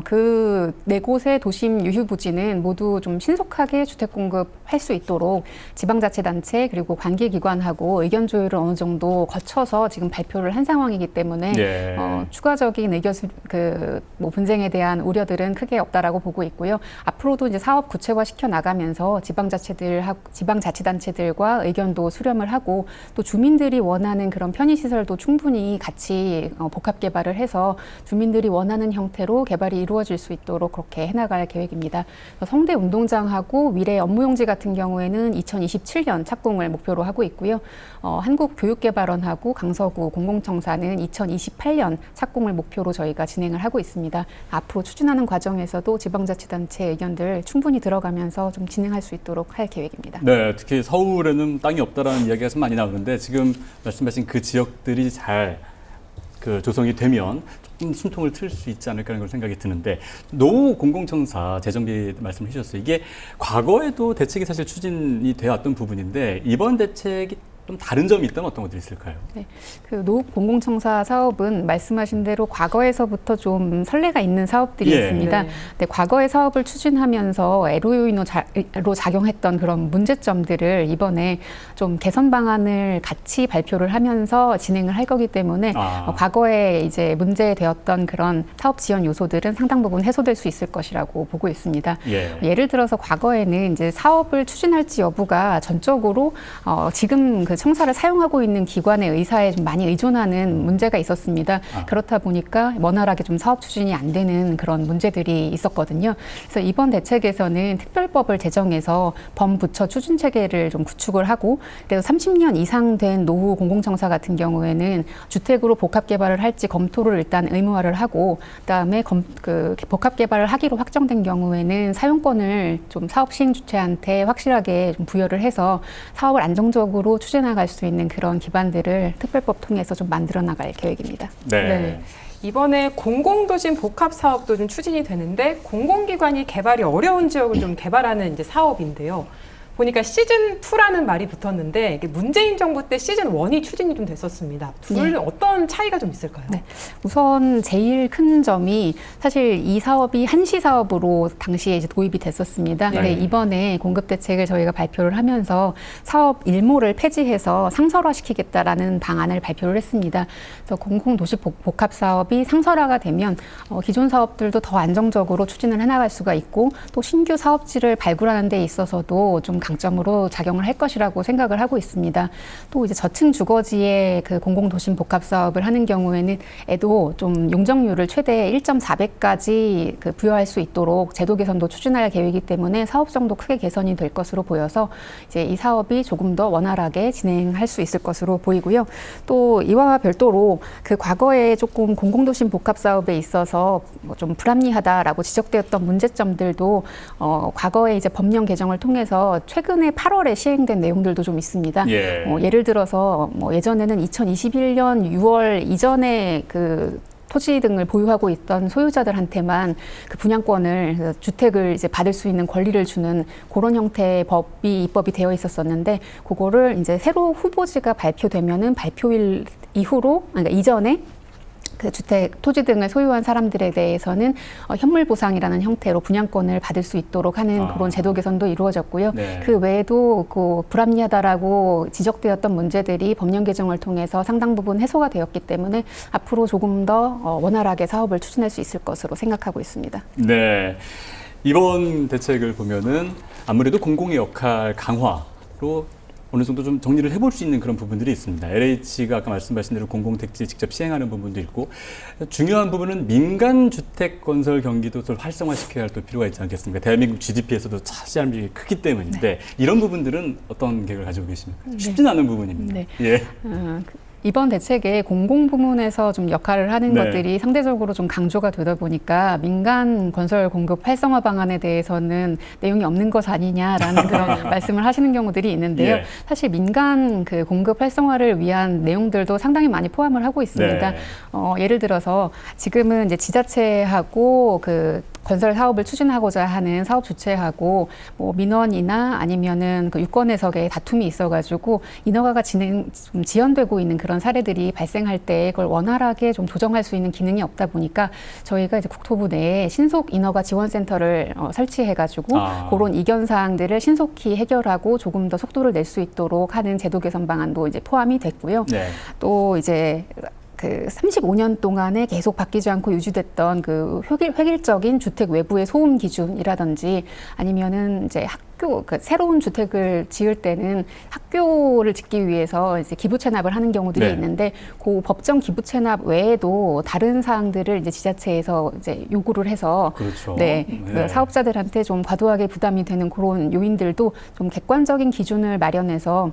그 4곳의 도심 유휴부지는 모두 좀 신속하게 주택 공급할 수 있도록 지방자치단체 그리고 관계기관하고 의견 조율을 어느 정도 거쳐서 지금 발표를 한 상황이기 때문에 추가적인 의견 분쟁에 대한 우려들은 크게 없다라고 보고 있고요. 앞으로도 이제 사업 구체화 시켜 나가면서 지방자치단체들과 의견도 수렴을 하고 또 주민들이 원하는 그런 편의시설도 충분히 같이 복합 개발을 해서 주민들이 원하는 형태로 개발이 이루어질 수 있도록 그렇게 해나갈 계획입니다. 성대 운동장하고 미래 업무용지 같은 경우에는 2027년 착공을 목표로 하고 있고요. 한국교육개발원하고 강서구 공공청사는 2028년 착공을 목표로 저희가 진행을 하고 있습니다. 앞으로 추진하는 과정에서도 지방자치단체 의견들 충분히 들어가면서 좀 진행할 수 있도록 할 계획입니다. 네, 특히 서울에는 땅이 없다라는 이야기가 좀 많이 나오는데 지금 말씀하신 그 지역들이 잘 조성이 되면 조금 숨통을 틀 수 있지 않을까 하는 걸 생각이 드는데 노후 공공청사 재정비 말씀을 해주셨어요. 이게 과거에도 대책이 사실 추진이 되어왔던 부분인데 이번 대책이 좀 다른 점이 있다면 어떤 것들이 있을까요? 네, 그 노후 공공청사 사업은 말씀하신 대로 과거에서부터 좀 선례가 있는 사업들이 있습니다. 네. 근데 과거의 사업을 추진하면서 애로 요인으로 작용했던 그런 문제점들을 이번에 좀 개선 방안을 같이 발표를 하면서 진행을 할 거기 때문에 과거에 이제 문제되었던 그런 사업 지원 요소들은 상당 부분 해소될 수 있을 것이라고 보고 있습니다. 예를 들어서 과거에는 이제 사업을 추진할지 여부가 전적으로 지금 그 청사를 사용하고 있는 기관의 의사에 좀 많이 의존하는 문제가 있었습니다. 그렇다 보니까 원활하게 좀 사업 추진이 안 되는 그런 문제들이 있었거든요. 그래서 이번 대책에서는 특별법을 제정해서 범부처 추진 체계를 좀 구축을 하고 그래서 30년 이상 된 노후 공공청사 같은 경우에는 주택으로 복합 개발을 할지 검토를 일단 의무화를 하고 그다음에 복합 개발을 하기로 확정된 경우에는 사용권을 좀 사업 시행 주체한테 확실하게 좀 부여를 해서 사업을 안정적으로 추진 나갈 수 있는 그런 기반들을 특별법 통해서 좀 만들어 나갈 계획입니다. 네. 이번에 공공도심 복합 사업도 좀 추진이 되는데 공공기관이 개발이 어려운 지역을 좀 개발하는 이제 사업인데요. 보니까 시즌2라는 말이 붙었는데 이게 문재인 정부 때 시즌1이 추진이 좀 됐었습니다. 둘 어떤 차이가 좀 있을까요? 네. 우선 제일 큰 점이 사실 이 사업이 한시 사업으로 당시에 이제 도입이 됐었습니다. 근데 이번에 공급 대책을 저희가 발표를 하면서 사업 일모를 폐지해서 상설화시키겠다라는 방안을 발표를 했습니다. 그래서 공공도시 복합 사업이 상설화가 되면 기존 사업들도 더 안정적으로 추진을 해나갈 수가 있고 또 신규 사업지를 발굴하는 데 있어서도 좀 강점으로 작용을 할 것이라고 생각을 하고 있습니다. 또 이제 저층 주거지에 그 공공도심 복합 사업을 하는 경우에는 에도 좀 용적률을 최대 1.4배까지 그 부여할 수 있도록 제도 개선도 추진할 계획이기 때문에 사업성도 크게 개선이 될 것으로 보여서 이제 이 사업이 조금 더 원활하게 진행할 수 있을 것으로 보이고요. 또 이와 별도로 그 과거에 조금 공공도심 복합 사업에 있어서 좀 불합리하다라고 지적되었던 문제점들도 과거에 이제 법령 개정을 통해서 최근에 8월에 시행된 내용들도 좀 있습니다. 예를 들어서 예전에는 2021년 6월 이전에 그 토지 등을 보유하고 있던 소유자들한테만 그 분양권을 주택을 이제 받을 수 있는 권리를 주는 그런 형태의 법이 입법이 되어 있었었는데 그거를 이제 새로 후보지가 발표되면은 발표일 이후로 그러니까 이전에 그 주택, 토지 등을 소유한 사람들에 대해서는 현물 보상이라는 형태로 분양권을 받을 수 있도록 하는 그런 제도 개선도 이루어졌고요. 그 외에도 그 불합리하다라고 지적되었던 문제들이 법령 개정을 통해서 상당 부분 해소가 되었기 때문에 앞으로 조금 더 원활하게 사업을 추진할 수 있을 것으로 생각하고 있습니다. 네. 이번 대책을 보면은 아무래도 공공의 역할 강화로 어느 정도 좀 정리를 해볼 수 있는 그런 부분들이 있습니다. LH가 아까 말씀하신 대로 공공택지 직접 시행하는 부분도 있고 중요한 부분은 민간 주택 건설 경기도 좀 활성화시켜야 할 또 필요가 있지 않겠습니까? 대한민국 GDP에서도 차지하는 비율이 크기 때문인데 이런 부분들은 어떤 계획을 가지고 계십니까? 쉽지는 않은 부분입니다. 이번 대책에 공공부문에서 좀 역할을 하는 것들이 상대적으로 좀 강조가 되다 보니까 민간 건설 공급 활성화 방안에 대해서는 내용이 없는 것 아니냐라는 그런 말씀을 하시는 경우들이 있는데요. 사실 민간 그 공급 활성화를 위한 내용들도 상당히 많이 포함을 하고 있습니다. 예를 들어서 지금은 이제 지자체하고 그 건설 사업을 추진하고자 하는 사업 주체하고 뭐 민원이나 아니면은 그 유권 해석에 다툼이 있어가지고 인허가가 좀 지연되고 있는 그런 사례들이 발생할 때 그걸 원활하게 좀 조정할 수 있는 기능이 없다 보니까 저희가 이제 국토부 내에 신속 인허가 지원센터를 설치해가지고 그런 이견 사항들을 신속히 해결하고 조금 더 속도를 낼 수 있도록 하는 제도 개선 방안도 이제 포함이 됐고요. 또 이제 그 35년 동안에 계속 바뀌지 않고 유지됐던 그 획일적인 주택 외부의 소음 기준이라든지 아니면은 이제 학교, 그 새로운 주택을 지을 때는 학교를 짓기 위해서 이제 기부 체납을 하는 경우들이 있는데 그 법정 기부 체납 외에도 다른 사항들을 이제 지자체에서 이제 요구를 해서 그 사업자들한테 좀 과도하게 부담이 되는 그런 요인들도 좀 객관적인 기준을 마련해서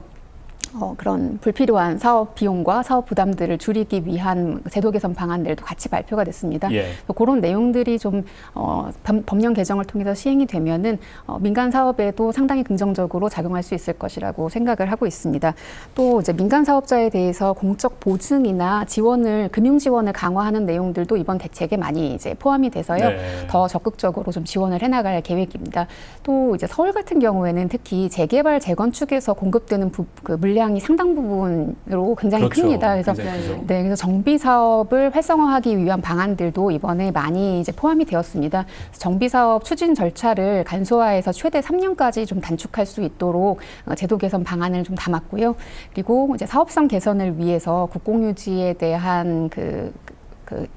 그런 불필요한 사업 비용과 사업 부담들을 줄이기 위한 제도 개선 방안들도 같이 발표가 됐습니다. 그런 내용들이 좀 법령 개정을 통해서 시행이 되면은 민간 사업에도 상당히 긍정적으로 작용할 수 있을 것이라고 생각을 하고 있습니다. 또 이제 민간 사업자에 대해서 공적 보증이나 지원을 금융 지원을 강화하는 내용들도 이번 대책에 많이 이제 포함이 돼서요. 더 적극적으로 좀 지원을 해나갈 계획입니다. 또 이제 서울 같은 경우에는 특히 재개발 재건축에서 공급되는 그 물량이 상당 부분으로 굉장히 큽니다. 그래서 그래서 정비 사업을 활성화하기 위한 방안들도 이번에 많이 이제 포함이 되었습니다. 정비 사업 추진 절차를 간소화해서 최대 3년까지 좀 단축할 수 있도록 제도 개선 방안을 좀 담았고요. 그리고 이제 사업성 개선을 위해서 국공유지에 대한 그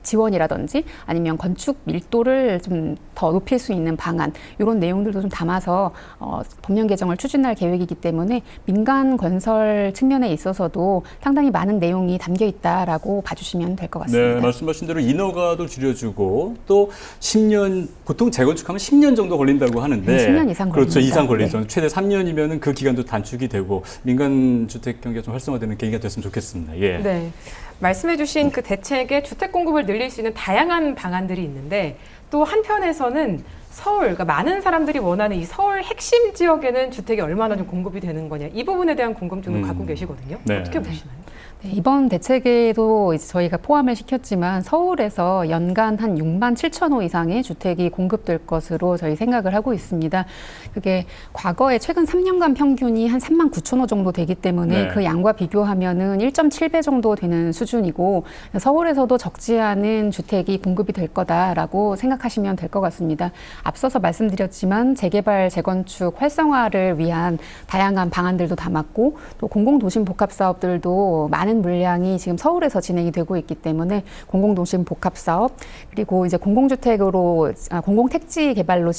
지원이라든지 아니면 건축 밀도를 좀 더 높일 수 있는 방안 이런 내용들도 좀 담아서 법령 개정을 추진할 계획이기 때문에 민간 건설 측면에 있어서도 상당히 많은 내용이 담겨 있다라고 봐주시면 될 것 같습니다. 네, 말씀하신 대로 인허가도 줄여주고 또 10년 보통 재건축하면 10년 정도 걸린다고 하는데 10년 이상 걸립니다. 그렇죠, 이상 걸리죠. 최대 3년이면은 그 기간도 단축이 되고 민간 주택 경기가 좀 활성화되는 계기가 됐으면 좋겠습니다. 말씀해주신 그 대책에 주택 공급을 늘릴 수 있는 다양한 방안들이 있는데 또 한편에서는 서울, 그러니까 많은 사람들이 원하는 이 서울 핵심 지역에는 주택이 얼마나 좀 공급이 되는 거냐, 이 부분에 대한 궁금증을 갖고 계시거든요. 네. 어떻게 보시나요? 네, 이번 대책에도 이제 저희가 포함을 시켰지만 서울에서 연간 한 6만 7천 호 이상의 주택이 공급될 것으로 저희 생각을 하고 있습니다. 그게 과거에 최근 3년간 평균이 한 3만 9천 호 정도 되기 때문에 네. 그 양과 비교하면은 1.7배 정도 되는 수준이고, 서울에서도 적지 않은 주택이 공급이 될 거다라고 생각하시면 될 것 같습니다. 앞서서 말씀드렸지만 재개발, 재건축 활성화를 위한 다양한 방안들도 담았고, 또 공공도심 복합 사업들도 많은 물량이 지금 서울에서 진행이 되고 있기 때문에 공공도심 복합 사업, 그리고 이제 공공주택으로 공공택지 개발로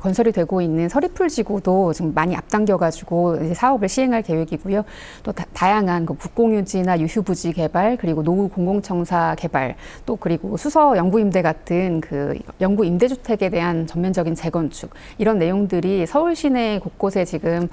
건설이 되고 있는 서리풀 지구도 지금 많이 앞당겨가지고 이제 사업을 시행할 계획이고요. 또 다양한 국공유지나 유휴부지 개발, 그리고 노후 공공청사 개발, 또 그리고 수서 영구임대 같은 그 영구 임대주택에 대한 전면적인 재건축, 이런 내용들이 서울 시내 곳곳에 지금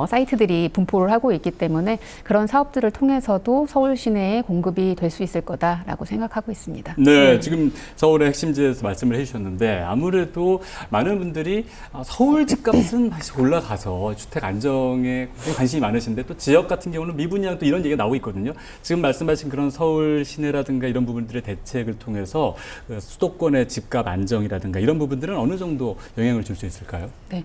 사이트들이 분포를 하고 있기 때문에 그런 사업들을 통해서도 서울 시내에 공급이 될 수 있을 거다라고 생각하고 있습니다. 네, 지금 서울의 핵심지에서 말씀을 해주셨는데 아무래도 많은 분들이 서울 집값은 다시 올라가서 주택 안정에 관심이 많으신데, 또 지역 같은 경우는 미분양 또 이런 얘기가 나오고 있거든요. 지금 말씀하신 그런 서울 시내라든가 이런 부분들의 대책을 통해서 수도권의 집값 안정이라든가 이런 부분들은 어느 정도 영향을 줄 수 있을까요? 네,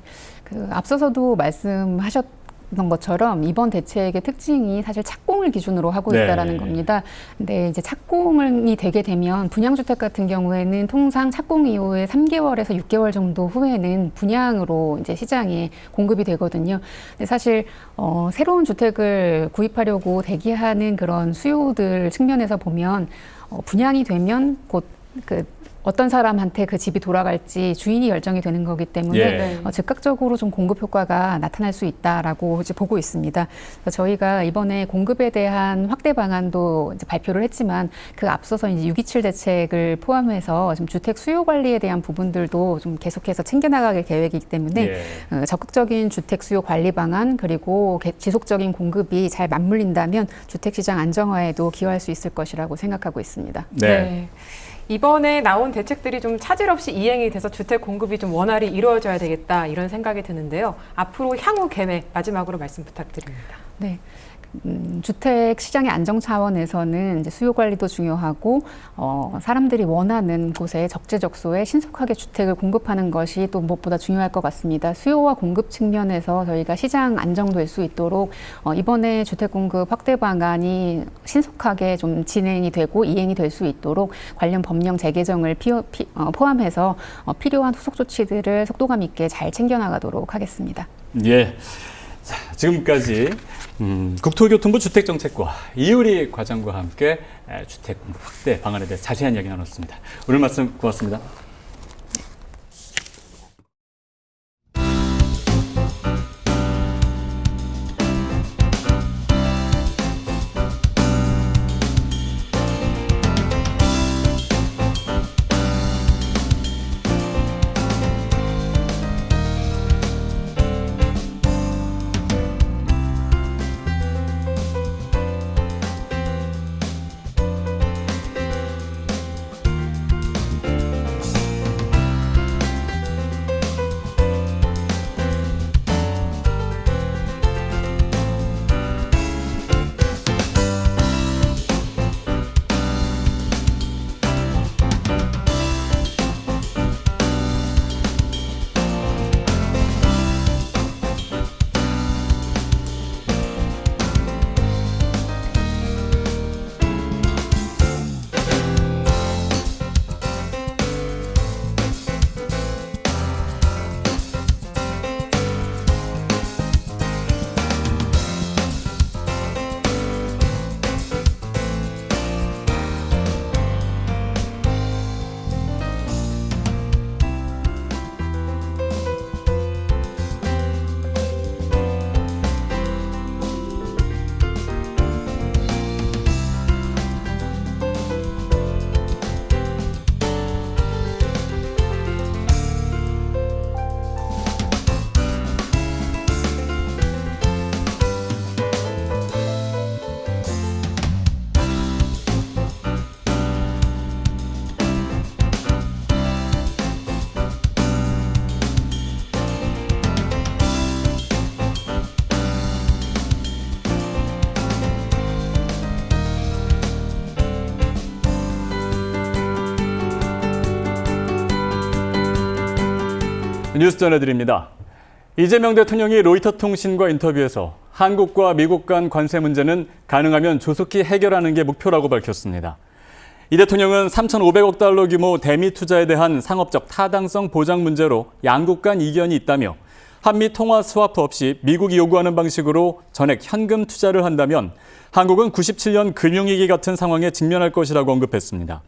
앞서서도 말씀하셨던 것처럼 이번 대책의 특징이 사실 착공을 기준으로 하고 있다라는 겁니다. 근데 이제 착공이 되게 되면 분양주택 같은 경우에는 통상 착공 이후에 3개월에서 6개월 정도 후에는 분양으로 이제 시장에 공급이 되거든요. 근데 사실 새로운 주택을 구입하려고 대기하는 그런 수요들 측면에서 보면 분양이 되면 곧 어떤 사람한테 그 집이 돌아갈지 주인이 결정이 되는 거기 때문에 즉각적으로 좀 공급 효과가 나타날 수 있다라고 이제 보고 있습니다. 그래서 저희가 이번에 공급에 대한 확대 방안도 이제 발표를 했지만, 그 앞서서 이제 6.27 대책을 포함해서 좀 주택 수요 관리에 대한 부분들도 좀 계속해서 챙겨나갈 계획이기 때문에 적극적인 주택 수요 관리 방안, 그리고 지속적인 공급이 잘 맞물린다면 주택 시장 안정화에도 기여할 수 있을 것이라고 생각하고 있습니다. 네. 이번에 나온 대책들이 좀 차질 없이 이행이 돼서 주택 공급이 좀 원활히 이루어져야 되겠다, 이런 생각이 드는데요. 앞으로 향후 계획 마지막으로 말씀 부탁드립니다. 네. 주택 시장의 안정 차원에서는 이제 수요 관리도 중요하고, 사람들이 원하는 곳에 적재적소에 신속하게 주택을 공급하는 것이 또 무엇보다 중요할 것 같습니다. 수요와 공급 측면에서 저희가 시장 안정될 수 있도록 이번에 주택 공급 확대 방안이 신속하게 좀 진행이 되고 이행이 될 수 있도록 관련 법령 재개정을 포함해서 필요한 후속 조치들을 속도감 있게 잘 챙겨나가도록 하겠습니다. 예. 자, 지금까지 국토교통부 주택정책과 이유리 과장과 함께 주택 공급 확대 방안에 대해서 자세한 이야기 나눴습니다. 오늘 말씀 고맙습니다. 뉴스 전해드립니다. 이재명 대통령이 로이터 통신과 인터뷰에서 한국과 미국 간 관세 문제는 가능하면 조속히 해결하는 게 목표라고 밝혔습니다. 이 대통령은 3,500억 달러 규모 대미 투자에 대한 상업적 타당성 보장 문제로 양국 간 이견이 있다며 한미 통화 스와프 없이 미국이 요구하는 방식으로 전액 현금 투자를 한다면 한국은 97년 금융위기 같은 상황에 직면할 것이라고 언급했습니다.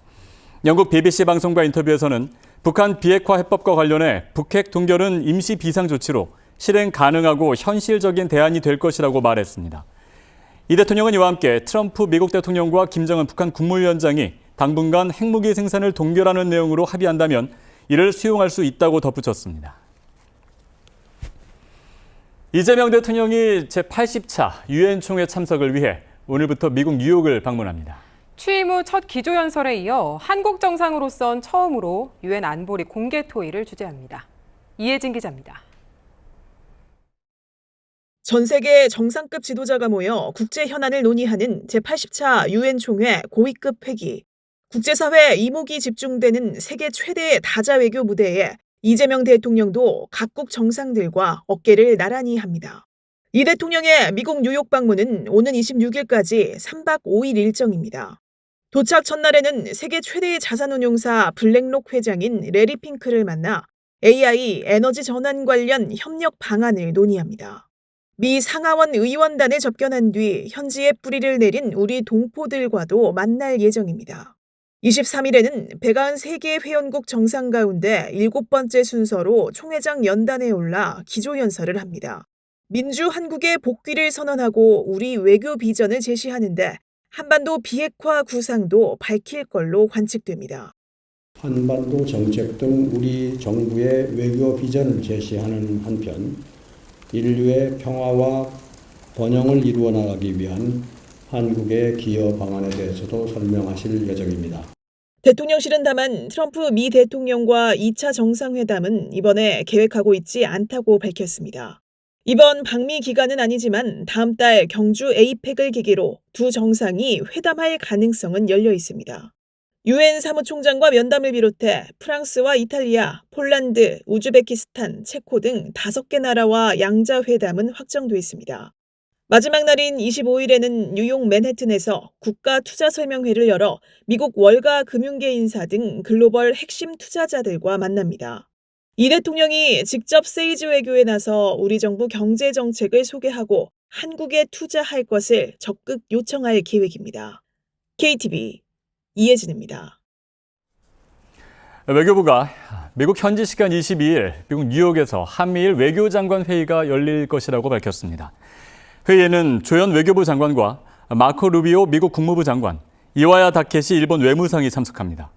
영국 BBC 방송과 인터뷰에서는 북한 비핵화 해법과 관련해 북핵 동결은 임시 비상조치로 실행 가능하고 현실적인 대안이 될 것이라고 말했습니다. 이 대통령은 이와 함께 트럼프 미국 대통령과 김정은 북한 국무위원장이 당분간 핵무기 생산을 동결하는 내용으로 합의한다면 이를 수용할 수 있다고 덧붙였습니다. 이재명 대통령이 제80차 유엔 총회 참석을 위해 오늘부터 미국 뉴욕을 방문합니다. 취임 후 첫 기조연설에 이어 한국 정상으로선 처음으로 유엔 안보리 공개 토의를 주재합니다. 이혜진 기자입니다. 전 세계 정상급 지도자가 모여 국제 현안을 논의하는 제80차 유엔 총회 고위급 회기. 국제사회 이목이 집중되는 세계 최대의 다자 외교 무대에 이재명 대통령도 각국 정상들과 어깨를 나란히 합니다. 이 대통령의 미국 뉴욕 방문은 오는 26일까지 3박 5일 일정입니다. 도착 첫날에는 세계 최대의 자산운용사 블랙록 회장인 레리 핑크를 만나 AI 에너지 전환 관련 협력 방안을 논의합니다. 미 상하원 의원단에 접견한 뒤 현지에 뿌리를 내린 우리 동포들과도 만날 예정입니다. 23일에는 193개 회원국 정상 가운데 7번째 순서로 총회장 연단에 올라 기조연설을 합니다. 민주 한국의 복귀를 선언하고 우리 외교 비전을 제시하는데 한반도 비핵화 구상도 밝힐 걸로 관측됩니다. 한반도 정책 등 우리 정부의 외교 비전을 제시하는 한편 인류의 평화와 번영을 이루어 나가기 위한 한국의 기여 방안에 대해서도 설명하실 예정입니다. 대통령실은 다만 트럼프 미 대통령과 2차 정상회담은 이번에 계획하고 있지 않다고 밝혔습니다. 이번 방미 기간은 아니지만 다음 달 경주 에이펙을 계기로 두 정상이 회담할 가능성은 열려 있습니다. 유엔 사무총장과 면담을 비롯해 프랑스와 이탈리아, 폴란드, 우즈베키스탄, 체코 등 5개 나라와 양자 회담은 확정돼 있습니다. 마지막 날인 25일에는 뉴욕 맨해튼에서 국가 투자 설명회를 열어 미국 월가 금융계 인사 등 글로벌 핵심 투자자들과 만납니다. 이 대통령이 직접 세이지 외교에 나서 우리 정부 경제 정책을 소개하고 한국에 투자할 것을 적극 요청할 계획입니다. KTV 이혜진입니다. 외교부가 미국 현지 시간 22일 미국 뉴욕에서 한미일 외교장관 회의가 열릴 것이라고 밝혔습니다. 회의에는 조현 외교부 장관과 마코 루비오 미국 국무부 장관, 이와야 다케시 일본 외무상이 참석합니다.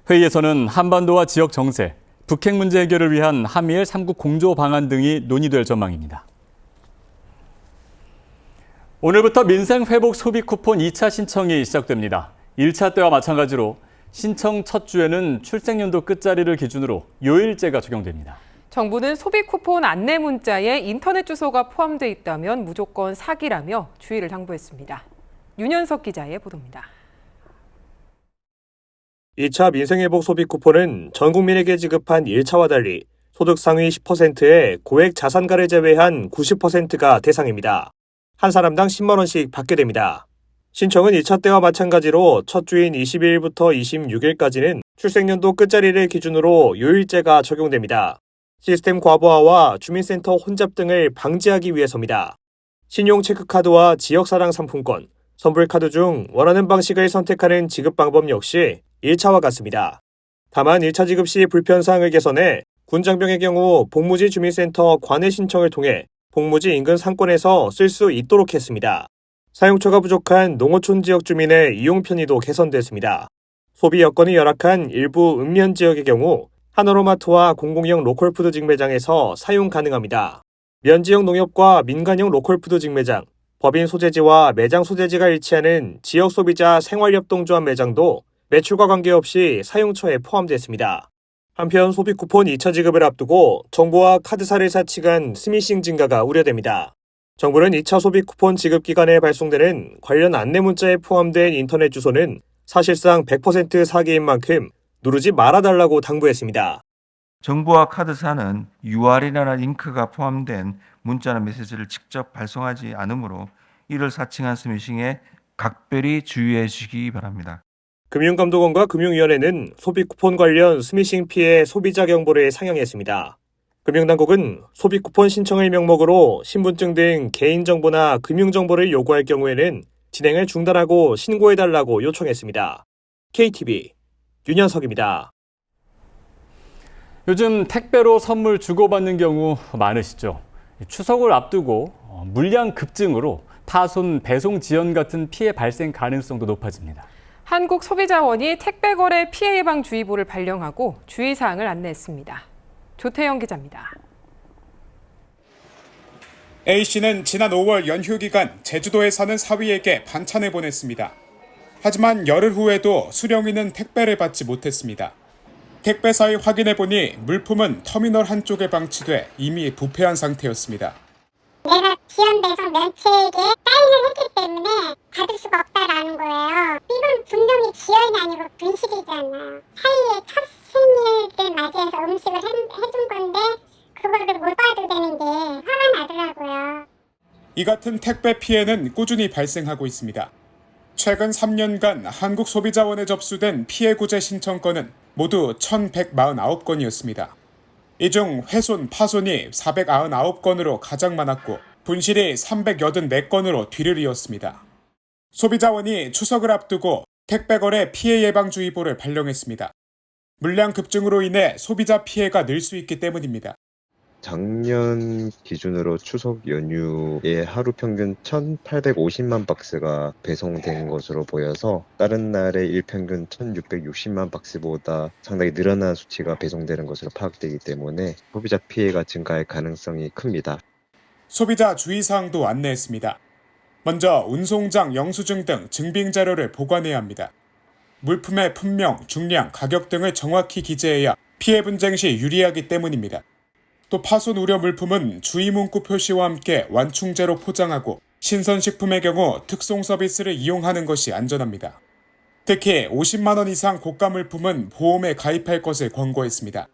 회의에서는 한반도와 지역 정세, 북핵 문제 해결을 위한 한미일 3국 공조 방안 등이 논의될 전망입니다. 오늘부터 민생회복 소비 쿠폰 2차 신청이 시작됩니다. 1차 때와 마찬가지로 신청 첫 주에는 출생연도 끝자리를 기준으로 요일제가 적용됩니다. 정부는 소비 쿠폰 안내 문자에 인터넷 주소가 포함되어 있다면 무조건 사기라며 주의를 당부했습니다. 윤현석 기자의 보도입니다. 2차 민생회복 소비 쿠폰은 전 국민에게 지급한 1차와 달리 소득 상위 10%의 고액 자산가를 제외한 90%가 대상입니다. 한 사람당 10만 원씩 받게 됩니다. 신청은 2차 때와 마찬가지로 첫 주인 22일부터 26일까지는 출생연도 끝자리를 기준으로 요일제가 적용됩니다. 시스템 과부하와 주민센터 혼잡 등을 방지하기 위해서입니다. 신용 체크카드와 지역사랑 상품권, 선불카드 중 원하는 방식을 선택하는 지급 방법 역시 1차와 같습니다. 다만 1차 지급 시 불편사항을 개선해 군장병의 경우 복무지 주민센터 관내 신청을 통해 복무지 인근 상권에서 쓸 수 있도록 했습니다. 사용처가 부족한 농어촌 지역 주민의 이용 편의도 개선됐습니다. 소비 여건이 열악한 일부 읍면 지역의 경우 하나로마트와 공공형 로컬푸드 직매장에서 사용 가능합니다. 면지역 농협과 민간형 로컬푸드 직매장, 법인 소재지와 매장 소재지가 일치하는 지역 소비자 생활협동조합 매장도 매출과 관계없이 사용처에 포함됐습니다. 한편 소비 쿠폰 2차 지급을 앞두고 정부와 카드사를 사측간 스미싱 증가가 우려됩니다. 정부는 2차 소비 쿠폰 지급 기간에 발송되는 관련 안내 문자에 포함된 인터넷 주소는 사실상 100% 사기인 만큼 누르지 말아달라고 당부했습니다. 정부와 카드사는 UR이라는 잉크가 포함된 문자나 메시지를 직접 발송하지 않으므로 이를 사칭한 스미싱에 각별히 주의해 주시기 바랍니다. 금융감독원과 금융위원회는 소비 쿠폰 관련 스미싱 피해 소비자 경보를 상영했습니다. 금융당국은 소비 쿠폰 신청의 명목으로 신분증 등 개인정보나 금융정보를 요구할 경우에는 진행을 중단하고 신고해달라고 요청했습니다. KTV 윤현석입니다. 요즘 택배로 선물 주고받는 경우 많으시죠? 추석을 앞두고 물량 급증으로 파손, 배송 지연 같은 피해 발생 가능성도 높아집니다. 한국소비자원이 택배거래 피해 예방 주의보를 발령하고 주의사항을 안내했습니다. 조태영 기자입니다. A씨는 지난 5월 연휴 기간 제주도에 사는 사위에게 반찬을 보냈습니다. 하지만 열흘 후에도 수령이는 택배를 받지 못했습니다. 택배사에 확인해보니 물품은 터미널 한쪽에 방치돼 이미 부패한 상태였습니다. 내가 지연돼서 면책에 사인을 했기 때문에 받을 수가 없다라는 거예요. 이건 분명히 지연이 아니고 분실이잖아요. 사이에 첫 생일을 맞이해서 음식을 해준 건데 그거를 못 봐도 되는 게 화가 나더라고요. 이 같은 택배 피해는 꾸준히 발생하고 있습니다. 최근 3년간 한국소비자원에 접수된 피해 구제 신청건은 모두 1,149건이었습니다. 이 중 훼손, 파손이 499건으로 가장 많았고 분실이 384건으로 뒤를 이었습니다. 소비자원이 추석을 앞두고 택배거래 피해 예방주의보를 발령했습니다. 물량 급증으로 인해 소비자 피해가 늘 수 있기 때문입니다. 작년 기준으로 추석 연휴에 하루 평균 1,850만 박스가 배송된 것으로 보여서 다른 날의 일평균 1,660만 박스보다 상당히 늘어난 수치가 배송되는 것으로 파악되기 때문에 소비자 피해가 증가할 가능성이 큽니다. 소비자 주의사항도 안내했습니다. 먼저 운송장 영수증 등 증빙 자료를 보관해야 합니다. 물품의 품명, 중량, 가격 등을 정확히 기재해야 피해 분쟁 시 유리하기 때문입니다. 또 파손 우려 물품은 주의 문구 표시와 함께 완충제로 포장하고 신선식품의 경우 특송 서비스를 이용하는 것이 안전합니다. 특히 50만 원 이상 고가 물품은 보험에 가입할 것을 권고했습니다.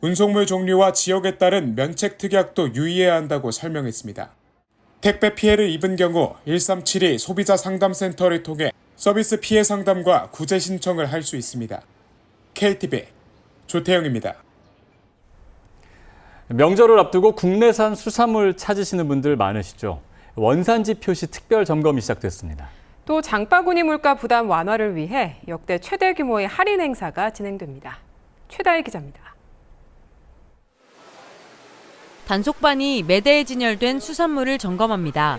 운송물 종류와 지역에 따른 면책 특약도 유의해야 한다고 설명했습니다. 택배 피해를 입은 경우 1372 소비자 상담센터를 통해 서비스 피해 상담과 구제 신청을 할 수 있습니다. KTV 조태영입니다. 명절을 앞두고 국내산 수산물 찾으시는 분들 많으시죠? 원산지 표시 특별 점검이 시작됐습니다. 또 장바구니 물가 부담 완화를 위해 역대 최대 규모의 할인 행사가 진행됩니다. 최다혜 기자입니다. 단속반이 매대에 진열된 수산물을 점검합니다.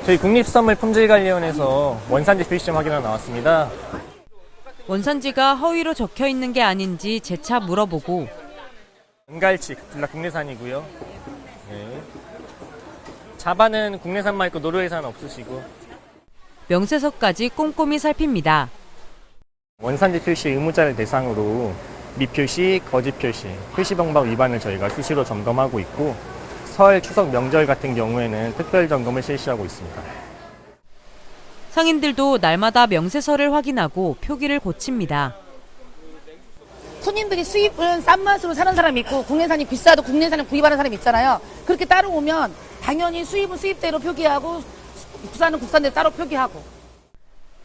저희 국립수산물품질관리원에서 원산지 표시 좀 확인하러 나왔습니다. 원산지가 허위로 적혀 있는 게 아닌지 재차 물어보고 은갈치 둘 다 국내산이고요. 네. 자바는 국내산만 있고 노르웨이산 없으시고 명세서까지 꼼꼼히 살핍니다. 원산지 표시 의무자를 대상으로 미표시, 거짓 표시, 표시 방법 위반을 저희가 수시로 점검하고 있고 설, 추석, 명절 같은 경우에는 특별 점검을 실시하고 있습니다. 상인들도 날마다 명세서를 확인하고 표기를 고칩니다. 손님들이 수입은 싼 맛으로 사는 사람이 있고 국내산이 비싸도 국내산을 구입하는 사람이 있잖아요. 그렇게 따라오면 당연히 수입은 수입대로 표기하고 국산은 국산대로 따로 표기하고.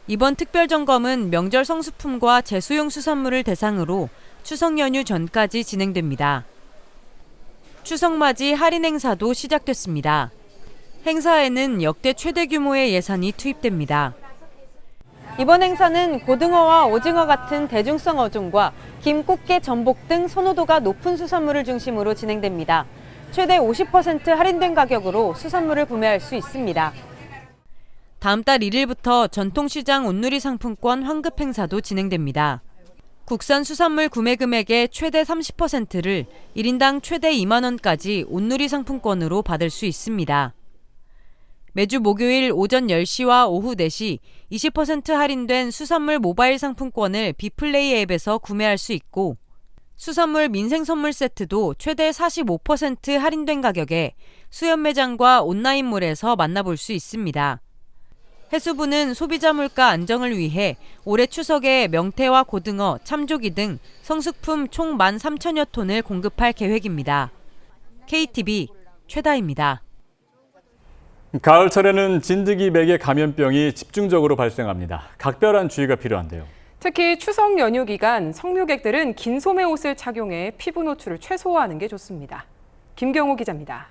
이번 특별점검은 명절 성수품과 제수용 수산물을 대상으로 추석 연휴 전까지 진행됩니다. 추석맞이 할인 행사도 시작됐습니다. 행사에는 역대 최대 규모의 예산이 투입됩니다. 이번 행사는 고등어와 오징어 같은 대중성 어종과 김, 꽃게, 전복 등 선호도가 높은 수산물을 중심으로 진행됩니다. 최대 50% 할인된 가격으로 수산물을 구매할 수 있습니다. 다음 달 1일부터 전통시장 온누리 상품권 환급 행사도 진행됩니다. 국산 수산물 구매 금액의 최대 30%를 1인당 최대 2만 원까지 온누리 상품권으로 받을 수 있습니다. 매주 목요일 오전 10시와 오후 4시 20% 할인된 수산물 모바일 상품권을 비플레이 앱에서 구매할 수 있고 수산물 민생 선물 세트도 최대 45% 할인된 가격에 수협 매장과 온라인몰에서 만나볼 수 있습니다. 해수부는 소비자 물가 안정을 위해 올해 추석에 명태와 고등어, 참조기 등 성수품 총 13,000여 톤을 공급할 계획입니다. KTV 최다입니다. 가을철에는 진드기 매개 감염병이 집중적으로 발생합니다. 각별한 주의가 필요한데요. 특히 추석 연휴 기간 성묘객들은 긴 소매 옷을 착용해 피부 노출을 최소화하는 게 좋습니다. 김경호 기자입니다.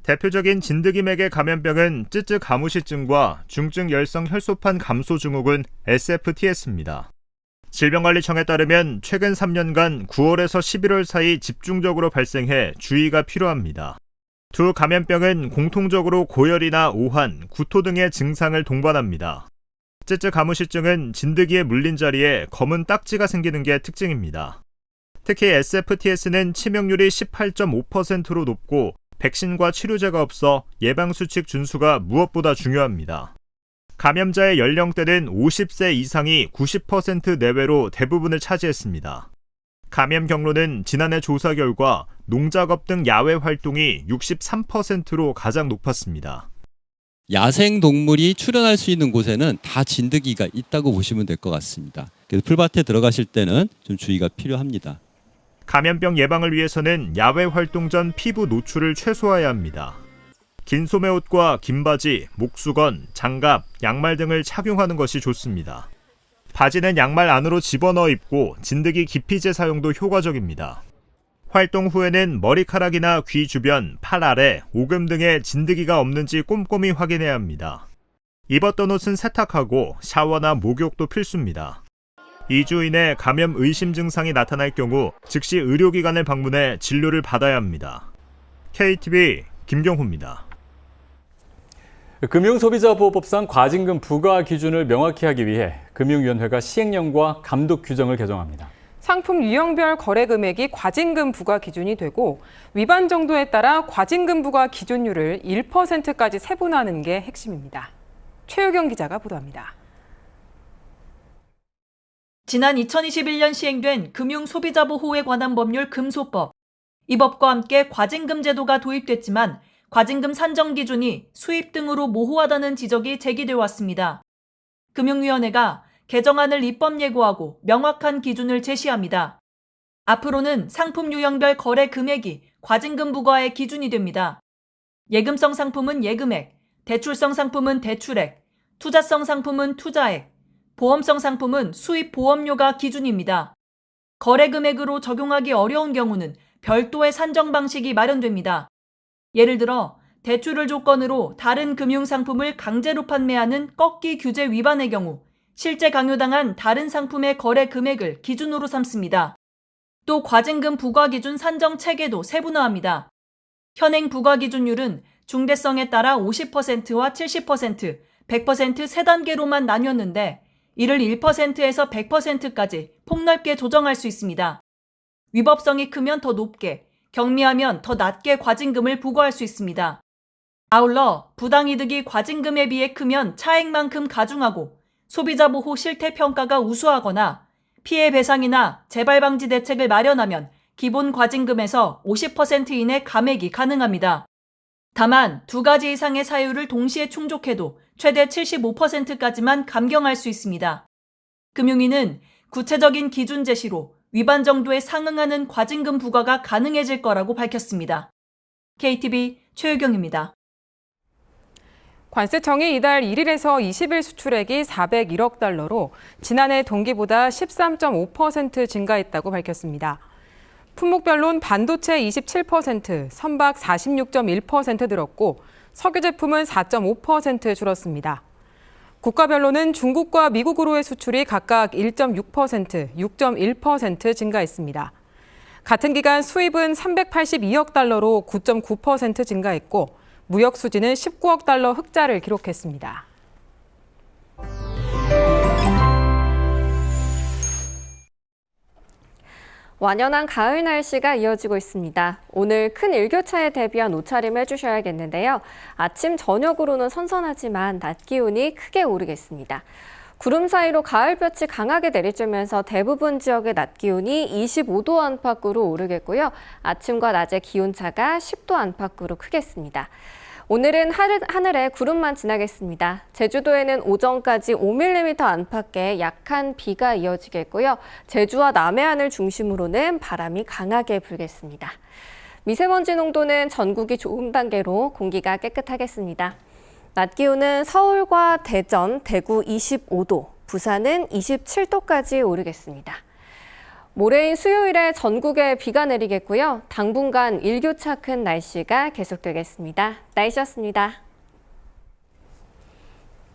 대표적인 진드기맥의 감염병은 쯔쯔 가무시증과 중증 열성 혈소판 감소 증후군 SFTS입니다. 질병관리청에 따르면 최근 3년간 9월에서 11월 사이 집중적으로 발생해 주의가 필요합니다. 두 감염병은 공통적으로 고열이나 오한, 구토 등의 증상을 동반합니다. 쯔쯔 가무시증은 진드기에 물린 자리에 검은 딱지가 생기는 게 특징입니다. 특히 SFTS는 치명률이 18.5%로 높고 백신과 치료제가 없어 예방수칙 준수가 무엇보다 중요합니다. 감염자의 연령대는 50세 이상이 90% 내외로 대부분을 차지했습니다. 감염 경로는 지난해 조사 결과 농작업 등 야외 활동이 63%로 가장 높았습니다. 야생 동물이 출현할 수 있는 곳에는 다 진드기가 있다고 보시면 될 것 같습니다. 그래서 풀밭에 들어가실 때는 좀 주의가 필요합니다. 감염병 예방을 위해서는 야외 활동 전 피부 노출을 최소화해야 합니다. 긴 소매옷과 긴 바지, 목수건, 장갑, 양말 등을 착용하는 것이 좋습니다. 바지는 양말 안으로 집어넣어 입고 진드기 기피제 사용도 효과적입니다. 활동 후에는 머리카락이나 귀 주변, 팔 아래, 오금 등에 진드기가 없는지 꼼꼼히 확인해야 합니다. 입었던 옷은 세탁하고 샤워나 목욕도 필수입니다. 2주 이내 감염 의심 증상이 나타날 경우 즉시 의료기관을 방문해 진료를 받아야 합니다. KTV 김경호입니다. 금융소비자보호법상 과징금 부과 기준을 명확히 하기 위해 금융위원회가 시행령과 감독 규정을 개정합니다. 상품 유형별 거래 금액이 과징금 부과 기준이 되고 위반 정도에 따라 과징금 부과 기준율을 1%까지 세분화하는 게 핵심입니다. 최유경 기자가 보도합니다. 지난 2021년 시행된 금융소비자보호에 관한 법률 금소법. 이 법과 함께 과징금 제도가 도입됐지만 과징금 산정 기준이 수입 등으로 모호하다는 지적이 제기돼 왔습니다. 금융위원회가 개정안을 입법 예고하고 명확한 기준을 제시합니다. 앞으로는 상품 유형별 거래 금액이 과징금 부과의 기준이 됩니다. 예금성 상품은 예금액, 대출성 상품은 대출액, 투자성 상품은 투자액, 보험성 상품은 수입 보험료가 기준입니다. 거래 금액으로 적용하기 어려운 경우는 별도의 산정 방식이 마련됩니다. 예를 들어 대출을 조건으로 다른 금융상품을 강제로 판매하는 꺾기 규제 위반의 경우 실제 강요당한 다른 상품의 거래 금액을 기준으로 삼습니다. 또 과징금 부과 기준 산정 체계도 세분화합니다. 현행 부과 기준율은 중대성에 따라 50%와 70%, 100% 세 단계로만 나뉘었는데 이를 1%에서 100%까지 폭넓게 조정할 수 있습니다. 위법성이 크면 더 높게, 경미하면 더 낮게 과징금을 부과할 수 있습니다. 아울러 부당이득이 과징금에 비해 크면 차액만큼 가중하고 소비자 보호 실태 평가가 우수하거나 피해 배상이나 재발 방지 대책을 마련하면 기본 과징금에서 50% 이내 감액이 가능합니다. 다만 두 가지 이상의 사유를 동시에 충족해도 최대 75%까지만 감경할 수 있습니다. 금융위는 구체적인 기준 제시로 위반 정도에 상응하는 과징금 부과가 가능해질 거라고 밝혔습니다. KTV 최유경입니다. 관세청이 이달 1일에서 20일 수출액이 401억 달러로 지난해 동기보다 13.5% 증가했다고 밝혔습니다. 품목별론 반도체 27%, 선박 46.1% 늘었고 석유 제품은 4.5% 줄었습니다. 국가별로는 중국과 미국으로의 수출이 각각 1.6%, 6.1% 증가했습니다. 같은 기간 수입은 382억 달러로 9.9% 증가했고 무역 수지는 19억 달러 흑자를 기록했습니다. 완연한 가을 날씨가 이어지고 있습니다. 오늘 큰 일교차에 대비한 옷차림을 해주셔야겠는데요. 아침, 저녁으로는 선선하지만 낮 기온이 크게 오르겠습니다. 구름 사이로 가을볕이 강하게 내리쬐면서 대부분 지역의 낮 기온이 25도 안팎으로 오르겠고요. 아침과 낮의 기온차가 10도 안팎으로 크겠습니다. 오늘은 하늘에 구름만 지나겠습니다. 제주도에는 오전까지 5mm 안팎의 약한 비가 이어지겠고요. 제주와 남해안을 중심으로는 바람이 강하게 불겠습니다. 미세먼지 농도는 전국이 좋음 단계로 공기가 깨끗하겠습니다. 낮 기온은 서울과 대전, 대구 25도, 부산은 27도까지 오르겠습니다. 모레인 수요일에 전국에 비가 내리겠고요. 당분간 일교차 큰 날씨가 계속되겠습니다. 날씨였습니다.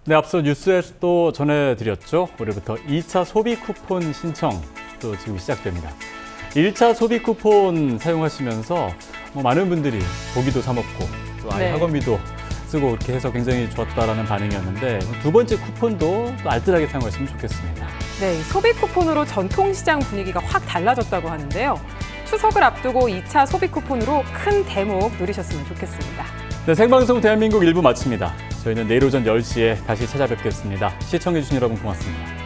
네, 앞서 뉴스에서도 전해드렸죠. 올해부터 2차 소비 쿠폰 신청도 지금 시작됩니다. 1차 소비 쿠폰 사용하시면서 많은 분들이 고기도 사 먹고 또 아이 학원비도 쓰고 그렇게 해서 굉장히 좋았다라는 반응이었는데 두 번째 쿠폰도 또 알뜰하게 사용하시면 좋겠습니다. 네, 소비 쿠폰으로 전통시장 분위기가 확 달라졌다고 하는데요. 추석을 앞두고 2차 소비 쿠폰으로 큰 대목 누리셨으면 좋겠습니다. 네, 생방송 대한민국 1부 마칩니다. 저희는 내일 오전 10시에 다시 찾아뵙겠습니다. 시청해주신 여러분 고맙습니다.